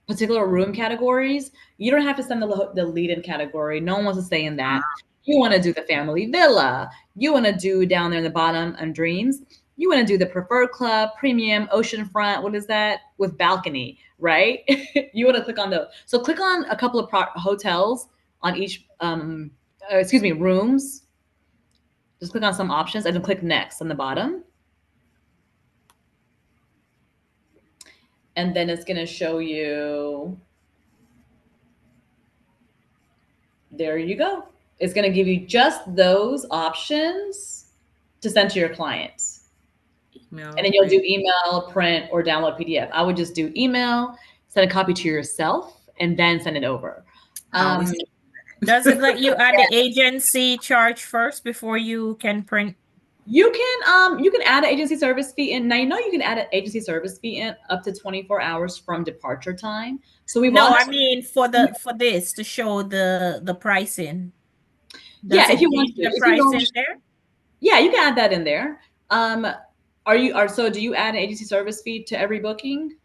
particular room categories. You don't have to send the lead-in category. No one wants to stay in that. You want to do the family villa. You want to do down there in the bottom on dreams. You want to do the preferred club, premium, oceanfront. What is that? With balcony, right? You want to click on those. So click on a couple of hotels on each, rooms. Just click on some options and then click next on the bottom. And then it's going to show you, there you go. It's going to give you just those options to send to your clients. Email, and then you'll do email, print, or download PDF. I would just do email, send a copy to yourself, and then send it over. Does it let you add the agency charge first before you can print? You can add an agency service fee in. Now, you can add an agency service fee in up to 24 hours from departure time. So I mean for this to show the pricing. Yeah, if you want the price in there. Yeah, you can add that in there. So do you add an agency service fee to every booking?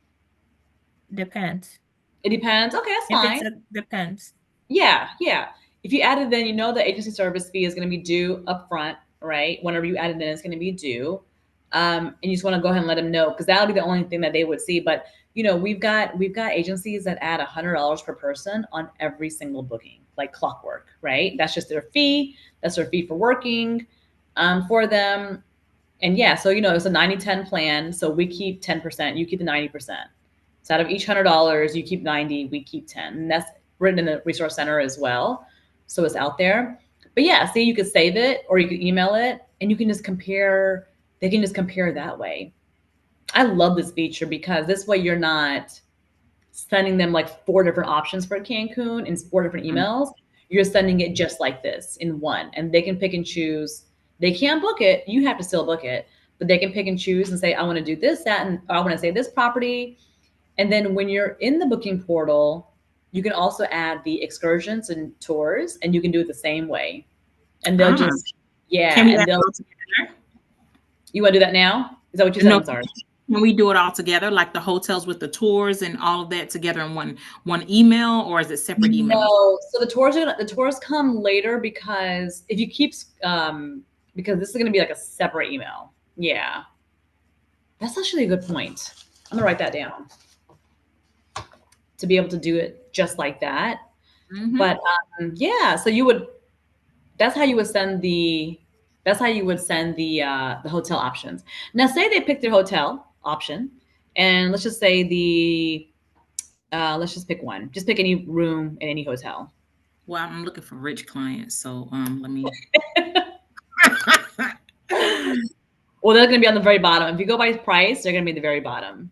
Depends. It depends. Okay, that's fine. Depends. Yeah. If you add it, then the agency service fee is going to be due up front, right? Whenever you add it in, it's going to be due. And you just want to go ahead and let them know, because that'll be the only thing that they would see. But we've got agencies that add $100 per person on every single booking, like clockwork, right? That's just their fee. That's their fee for working for them. And yeah, so it's a 90-10 plan. So we keep 10%, you keep the 90%. So out of each $100, you keep 90, we keep 10. And that's written in the resource center as well. So it's out there. But yeah, see, you could save it or you could email it, and you can just compare. They can just compare that way. I love this feature because this way you're not sending them like 4 different options for Cancun in 4 different emails. You're sending it just like this in one, and they can pick and choose. They can't book it. You have to still book it, but they can pick and choose and say, I want to do this, that, and I want to say this property. And then when you're in the booking portal, you can also add the excursions and tours, and you can do it the same way. And they'll just, Can we add it all together? You want to do that now? Is that what you said? I'm sorry. Can we do it all together, like the hotels with the tours and all of that together in one email, or is it separate emails? No, so the tours come later, because if you keep because this is going to be like a separate email. Yeah, that's actually a good point. I'm gonna write that down to be able to do it just like that. But yeah, so that's how you would send the hotel options. Now, say they picked their hotel option, and let's just say let's just pick one. Just pick any room in any hotel. Well, I'm looking for rich clients, so let me. Well, they're going to be on the very bottom. If you go by price, they're going to be at the very bottom.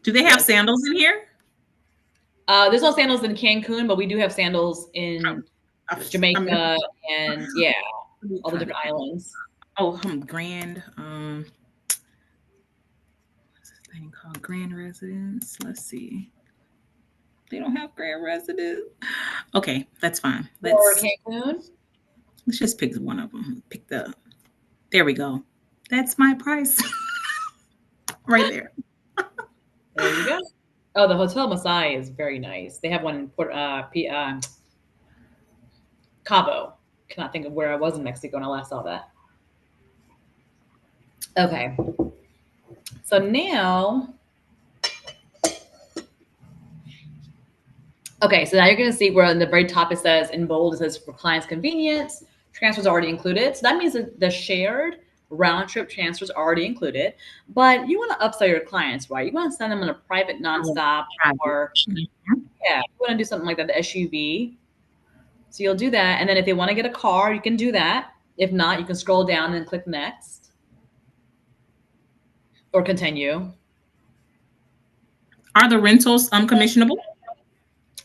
Do they have sandals in here? There's no sandals in Cancun, but we do have sandals in Jamaica and all the different islands. Oh, Grand. What's this thing called? Grand Residence. Let's see. They don't have Grand Residence. Okay, that's fine. Or Cancun. Let's just pick one of them. There we go. That's my price. Right there. There you go. Oh, the Hotel Masai is very nice. They have one in Cabo. Cannot think of where I was in Mexico when I last saw that. Okay. So now, so now you're going to see where in the very top it says, in bold, it says for client's convenience, transfers already included. So that means that the shared round trip transfers already included, but you want to upsell your clients, right? You want to send them on a private nonstop, or you want to do something like that, the SUV. So you'll do that. And then if they want to get a car, you can do that. If not, you can scroll down and click next or continue. Are the rentals commissionable?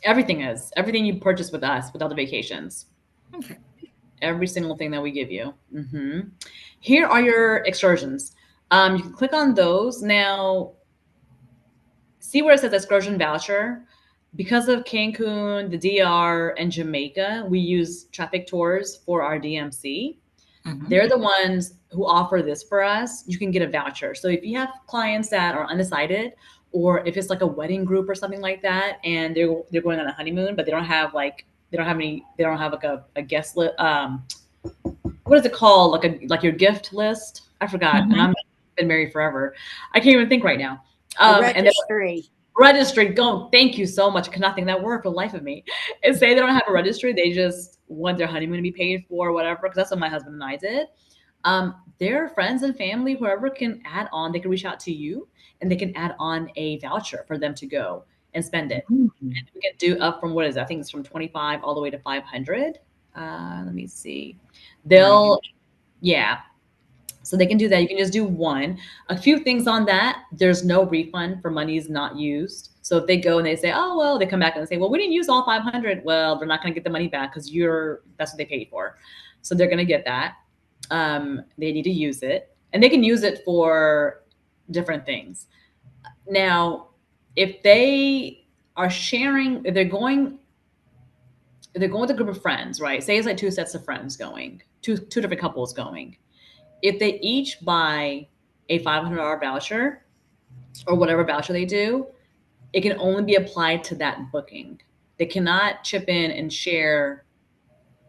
Everything is. Everything you purchase with us, with Delta Vacations. Okay. Every single thing that we give you. Here are your excursions. You can click on those. Now, see where it says excursion voucher. Because of Cancun, the DR, and Jamaica, we use Traffic Tours for our DMC. They're the ones who offer this for us. You can get a voucher. So if you have clients that are undecided, or if it's like a wedding group or something like that, and they're going on a honeymoon, but they don't have like a guest list. What is it called? Like your gift list? I forgot. And I've been married forever. I can't even think right now. Registry. Registry. Go. Thank you so much. I cannot think of that word for the life of me. And say they don't have a registry. They just want their honeymoon to be paid for, or whatever. Because that's what my husband and I did. Their friends and family, whoever can add on, they can reach out to you, and they can add on a voucher for them to go and spend it. And we can do up from, what is it? I think it's from 25 all the way to 500. Let me see. Yeah. So they can do that. You can just do one. A few things on that. There's no refund for monies not used. So if they go and they say, oh, well, they come back and say, well, we didn't use all 500. Well, they're not going to get the money back because that's what they paid for. So they're going to get that. They need to use it, and they can use it for different things. Now, if they are sharing, if they're going with a group of friends, right? Say it's like two sets of friends going, two different couples going. If they each buy a $500 voucher or whatever voucher they do, it can only be applied to that booking. They cannot chip in and share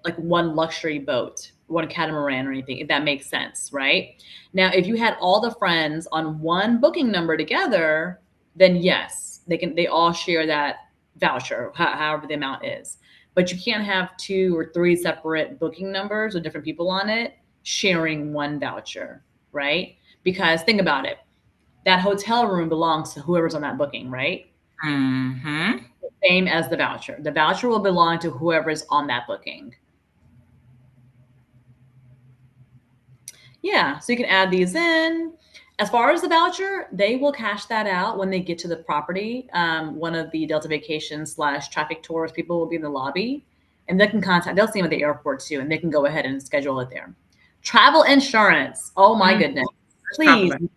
like one luxury boat, one catamaran or anything, if that makes sense, right? Now, if you had all the friends on one booking number together, then yes, they all share that voucher, however the amount is. But you can't have 2 or 3 separate booking numbers with different people on it sharing one voucher, right? Because think about it. That hotel room belongs to whoever's on that booking, right? Same as the voucher. The voucher will belong to whoever's on that booking. Yeah, so you can add these in. As far as the voucher, they will cash that out when they get to the property. One of the Delta Vacations / Traffic Tours people will be in the lobby, and they'll see them at the airport too, and they can go ahead and schedule it there. Travel insurance. Oh my goodness. Please don't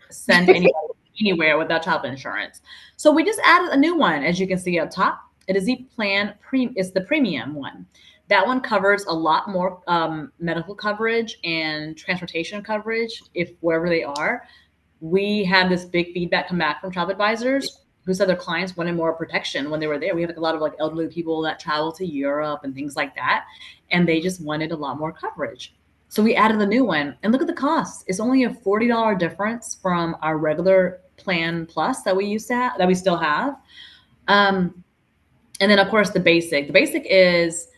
send anybody anywhere without travel insurance. So we just added a new one, as you can see up top. It is it's the premium one. That one covers a lot more medical coverage and transportation coverage if wherever they are. We had this big feedback come back from travel advisors who said their clients wanted more protection when they were there. We have like a lot of like elderly people that travel to Europe and things like that, and they just wanted a lot more coverage. So we added the new one, and look at the cost. It's only a $40 difference from our regular Plan Plus that we used to have, that we still have. And then of course the basic. The basic is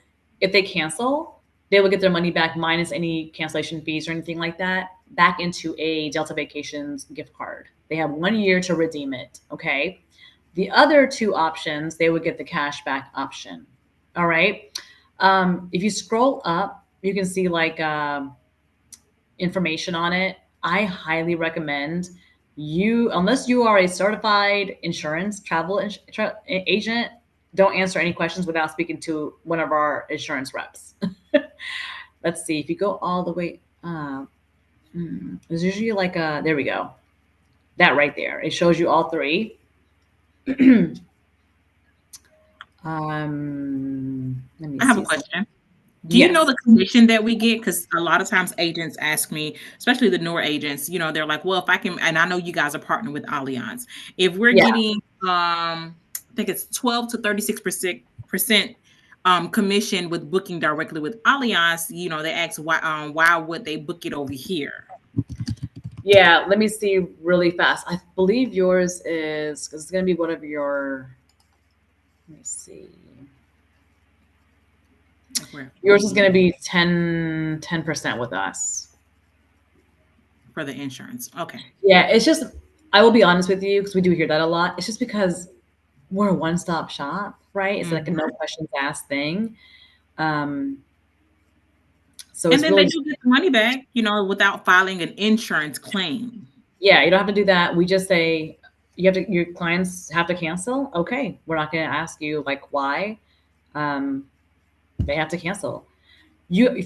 if they cancel, they will get their money back minus any cancellation fees or anything like that back into a Delta Vacations gift card. They have 1 year to redeem it, okay? The other 2 options, they would get the cash back option, all right? If you scroll up, you can see like information on it. I highly recommend unless you are a certified insurance travel agent, don't answer any questions without speaking to one of our insurance reps. Let's see, if you go all the way up, there's usually like there we go. That right there. It shows you all 3. Let me I have a question. Do you know the commission that we get? Because a lot of times agents ask me, especially the newer agents, they're like, well, if I can, and I know you guys are partnered with Allianz. If we're getting, I think it's 12 to 36% commission with booking directly with Allianz, they ask why would they book it over here? Yeah, let me see really fast. I believe yours is, because it's going to be one of your, let me see. Yours is going to be 10% with us. For the insurance. Okay. Yeah, it's just, I will be honest with you, because we do hear that a lot. It's just because we're a one-stop shop, right? It's like a no questions asked thing. So and then they do get the money back, without filing an insurance claim. Yeah, you don't have to do that. We just say your clients have to cancel. Okay, we're not going to ask you like why. They have to cancel.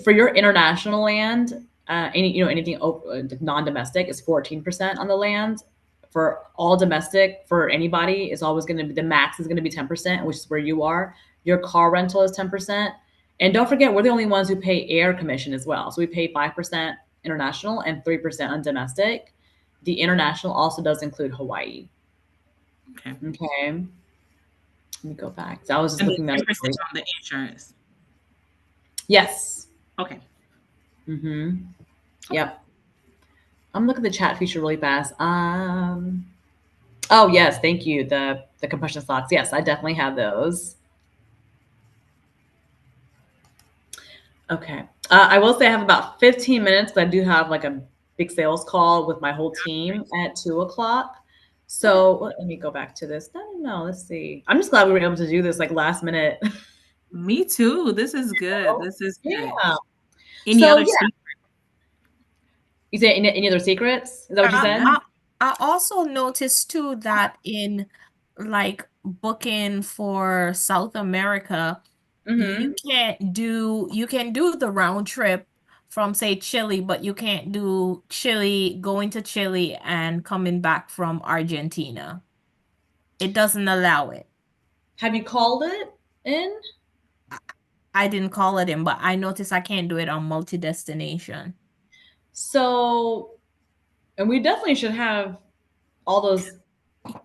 For your international land, anything non-domestic is 14% on the land. for all domestic for anybody is always going to be, the max is going to be 10%, which is where you are. Your car rental is 10%. And don't forget, we're the only ones who pay air commission as well. So we pay 5% international and 3% on domestic. The international also does include Hawaii. Okay. Okay. Let me go back. So I was just And looking at 10% on the insurance. Yes. Okay. Mm-hmm. Yep. I'm looking at the chat feature really fast. Oh yes, thank you. The compression socks. Yes, I definitely have those. Okay. I will say I have about 15 minutes, but I do have like a big sales call with my whole team at 2:00. So let me go back to this. No, let's see. I'm just glad we were able to do this like last minute. Me too. This is good. This is good. Yeah. Any So, other yeah. secrets? You say any other secrets? Is that what you said? I also noticed too that in like booking for South America, Mm-hmm. you can do the round trip from say Chile, but you can't do going to Chile and coming back from Argentina. It doesn't allow it. Have you called it in? I didn't call it in, but I noticed I can't do it on MultiDestination. So, and we definitely should have all those.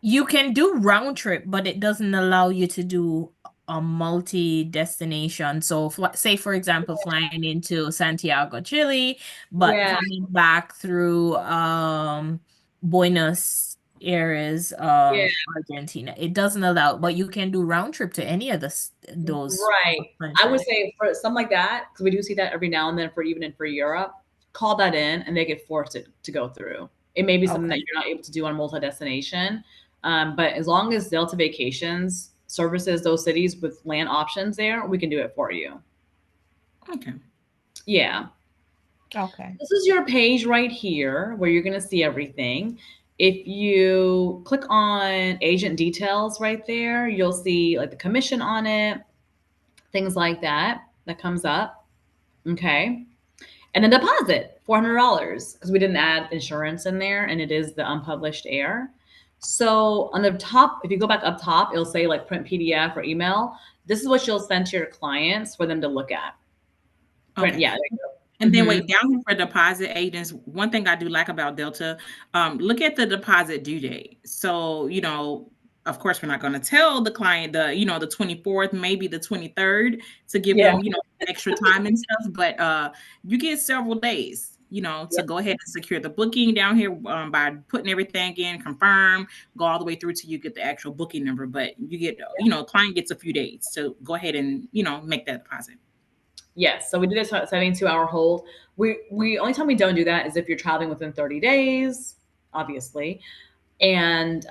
You can do round trip, but it doesn't allow you to do a multi-destination. So, say for example, flying into Santiago, Chile, but Yeah. coming back through Buenos Aires, Yeah. Argentina. It doesn't allow, but you can do round trip to any of those Right. I would countries. say for something like that, because we do see that every now and then for Europe, call that in and they get forced to go through. It may be something that Okay. you're not able to do on multi-destination. But as long as Delta Vacations services those cities with land options there, we can do it for you. Okay. Yeah. Okay. This is your page right here where you're going to see everything. If you click on agent details right there, you'll see like the commission on it, things like that comes up. Okay. And then deposit $400 because we didn't add insurance in there and it is the unpublished air. So on the top, if you go back up top, it'll say like print PDF or email. This is what you'll send to your clients for them to look at. Print, Okay. yeah. There you go. And then wait, down here for deposit agents, one thing I do like about Delta, look at the deposit due date. So, of course, we're not going to tell the client the 24th, maybe the 23rd to give Yeah. them, extra time and stuff. But you get several days, to go ahead and secure the booking down here by putting everything in, confirm, go all the way through till you get the actual booking number. But you get, client gets a few days to go ahead and, make that deposit. Yes. So we did a 72-hour hold. We only time we don't do that is if you're traveling within 30 days, obviously. And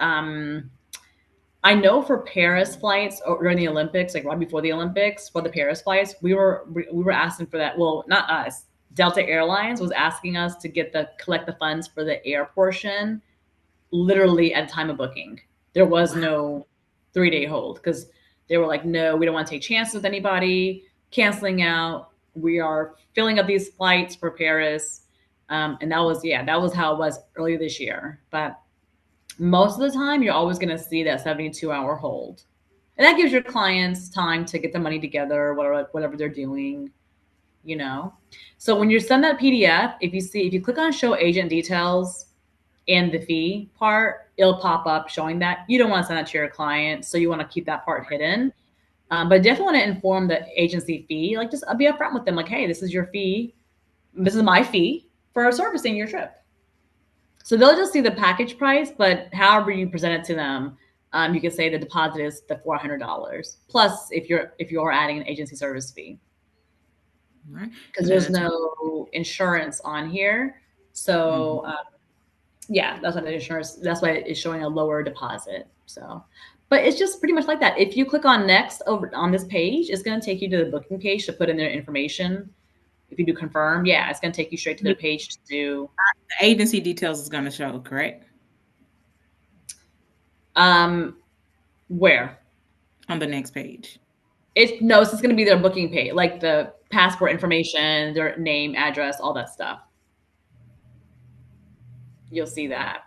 I know for Paris flights during the Olympics, like right before the Olympics, for the Paris flights, we were asking for that. Well, not us. Delta Airlines was asking us to collect the funds for the air portion, literally at the time of booking. There was no 3-day hold because they were like, no, we don't want to take chances with anybody canceling out. We are filling up these flights for Paris. And that was how it was earlier this year. But most of the time, you're always going to see that 72-hour hold. And that gives your clients time to get the money together, whatever they're doing, So when you send that PDF, if you click on show agent details and the fee part, it'll pop up showing that you don't want to send that to your client. So you want to keep that part hidden. But definitely want to inform the agency fee. Like just be upfront with them. Like, hey, this is your fee. This is my fee for servicing your trip. So they'll just see the package price, but however you present it to them, you can say the deposit is the $400 plus if you're adding an agency service fee. Right. Because there's no insurance on here. So that's why the insurance. That's why it's showing a lower deposit. So, but it's just pretty much like that. If you click on next over on this page, it's going to take you to the booking page to put in their information. If you do confirm, it's going to take you straight to their page to do. The agency details is going to show, correct? Where? On the next page. It's just going to be their booking page, like the passport information, their name, address, all that stuff. You'll see that.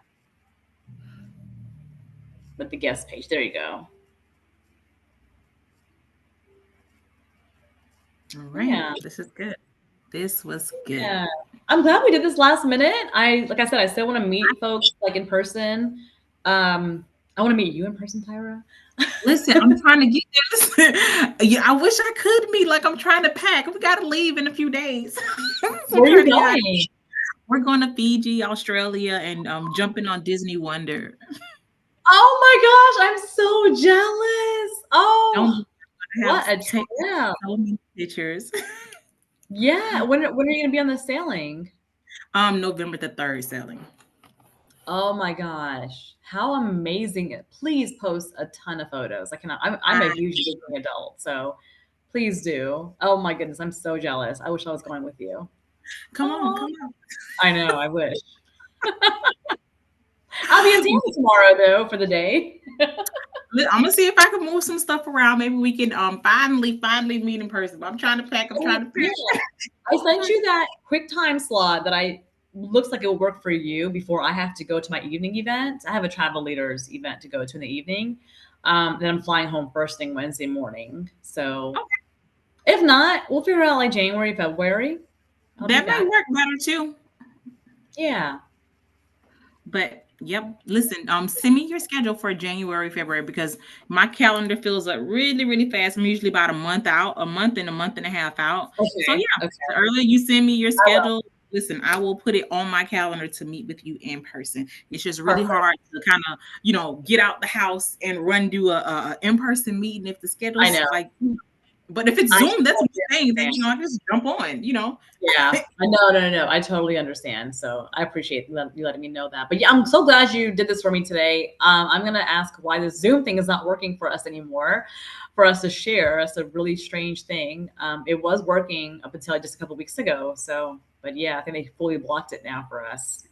with the guest page. There you go. All right. Yeah. This is good. This was good. Yeah. I'm glad we did this last minute. Like I said, I still want to meet folks like in person. I want to meet you in person, Tyra. Listen, I'm trying to get there. Listen, yeah, I wish I could meet. Like, I'm trying to pack. We got to leave in a few days. So Where are you trying to get out. going? We're going to Fiji, Australia, and jumping on Disney Wonder. Oh my gosh, I'm so jealous. Oh, Don't what a have take trip. so many pictures. Yeah. When are you gonna be on the sailing? November the 3rd sailing. Oh my gosh. How amazing. Please post a ton of photos. I'm a huge Disney adult, so please do. Oh my goodness, I'm so jealous. I wish I was going with you. Come Aw. on, come on. I know, I wish. I'll be in Tampa tomorrow though for the day. I'm gonna see if I can move some stuff around. Maybe we can finally meet in person. But I'm trying to pack. I'm trying to pack. Yeah. I sent you that quick time slot that looks like it will work for you before I have to go to my evening event. I have a travel leaders event to go to in the evening. Then I'm flying home first thing Wednesday morning. So if not, we'll figure out like January, February. That might work better too. Yeah. But yep, listen, send me your schedule for January, February, because my calendar fills up really, really fast. I'm usually about a month out, a month and a half out. Okay. So yeah, the earlier you send me your schedule, listen, I will put it on my calendar to meet with you in person. It's just really hard to kind of, get out the house and do a in-person meeting if the schedule's like. But if it's Zoom, that's what I'm saying. Then I just jump on. Yeah. No. I totally understand. So I appreciate you letting me know that. But yeah, I'm so glad you did this for me today. I'm gonna ask why the Zoom thing is not working for us anymore, for us to share. It's a really strange thing. It was working up until just a couple weeks ago. So, but yeah, I think they fully blocked it now for us.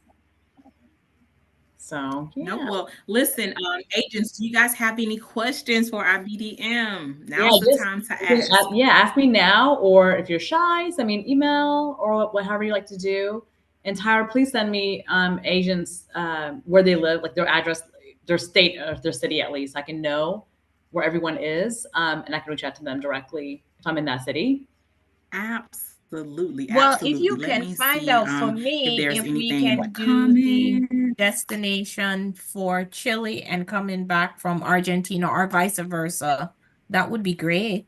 So yeah. No, well, listen, agents, do you guys have any questions for our BDM? Now's the time to ask. Ask me now, or if you're shy, send me an email or whatever you like to do. And Tyra, please send me agents where they live, like their address, their state, or their city at least. I can know where everyone is, and I can reach out to them directly if I'm in that city. Absolutely. Well, absolutely. if you can find out for me if we can do the destination for Chile and coming back from Argentina or vice versa, that would be great.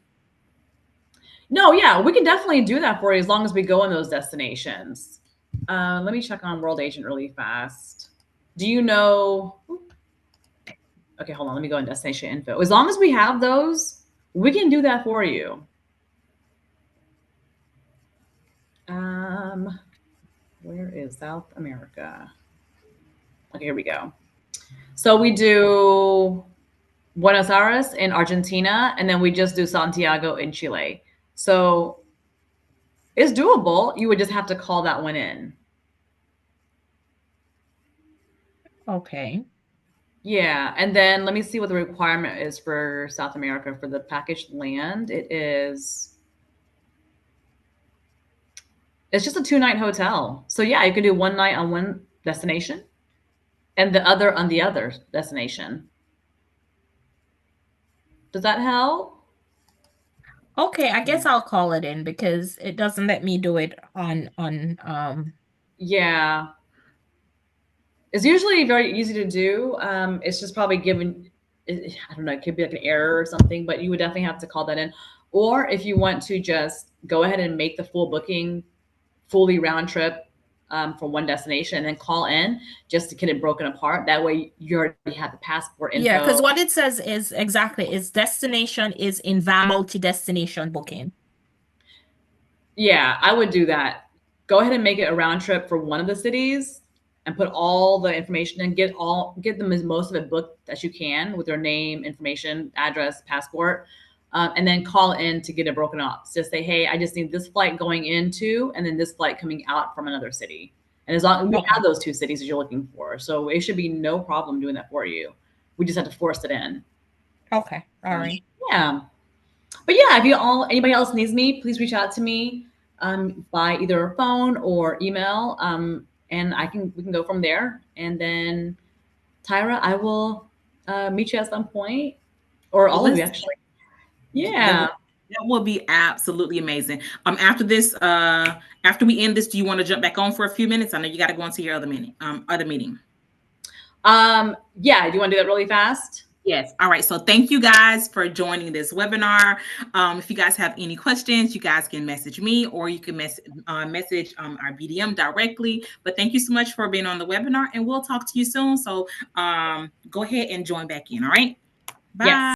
No, yeah, we can definitely do that for you as long as we go on those destinations. Let me check on World Agent really fast. Do you know? Okay, hold on. Let me go in destination info. As long as we have those, we can do that for you. Where is South America? Okay, here we go. So we do Buenos Aires in Argentina, and then we just do Santiago in Chile. So it's doable. You would just have to call that one in. Okay. Yeah, and then let me see what the requirement is for South America for the packaged land. It's just a 2-night hotel. So yeah, you can do one night on one destination and the other on the other destination. Does that help? Okay, I guess I'll call it in because it doesn't let me do it on Yeah. It's usually very easy to do. It's just probably given, I don't know, it could be like an error or something, but you would definitely have to call that in. Or if you want to just go ahead and make the full booking, fully round trip from one destination and then call in just to get it broken apart. That way you already have the passport info. Yeah, because what it says is destination is in multi-destination booking. Yeah, I would do that. Go ahead and make it a round trip for one of the cities and put all the information and get them as most of it booked as you can with their name, information, address, passport, and then call in to get it broken up. So just say, hey, I just need this flight going into, and then this flight coming out from another city. And as long as we have those 2 cities that you're looking for, so it should be no problem doing that for you. We just have to force it in. Okay, all right. Yeah, but yeah, if anybody else needs me, please reach out to me by either phone or email. And we can go from there. And then Tyra, I will meet you at some point, or all of you actually. Yeah. That will be absolutely amazing. After this, after we end this, do you want to jump back on for a few minutes? I know you got to go into your other meeting. Yeah. Do you want to do that really fast? Yes. All right. So thank you guys for joining this webinar. If you guys have any questions, you guys can message me, or you can message our BDM directly. But thank you so much for being on the webinar, and we'll talk to you soon. So go ahead and join back in. All right. Bye. Yes.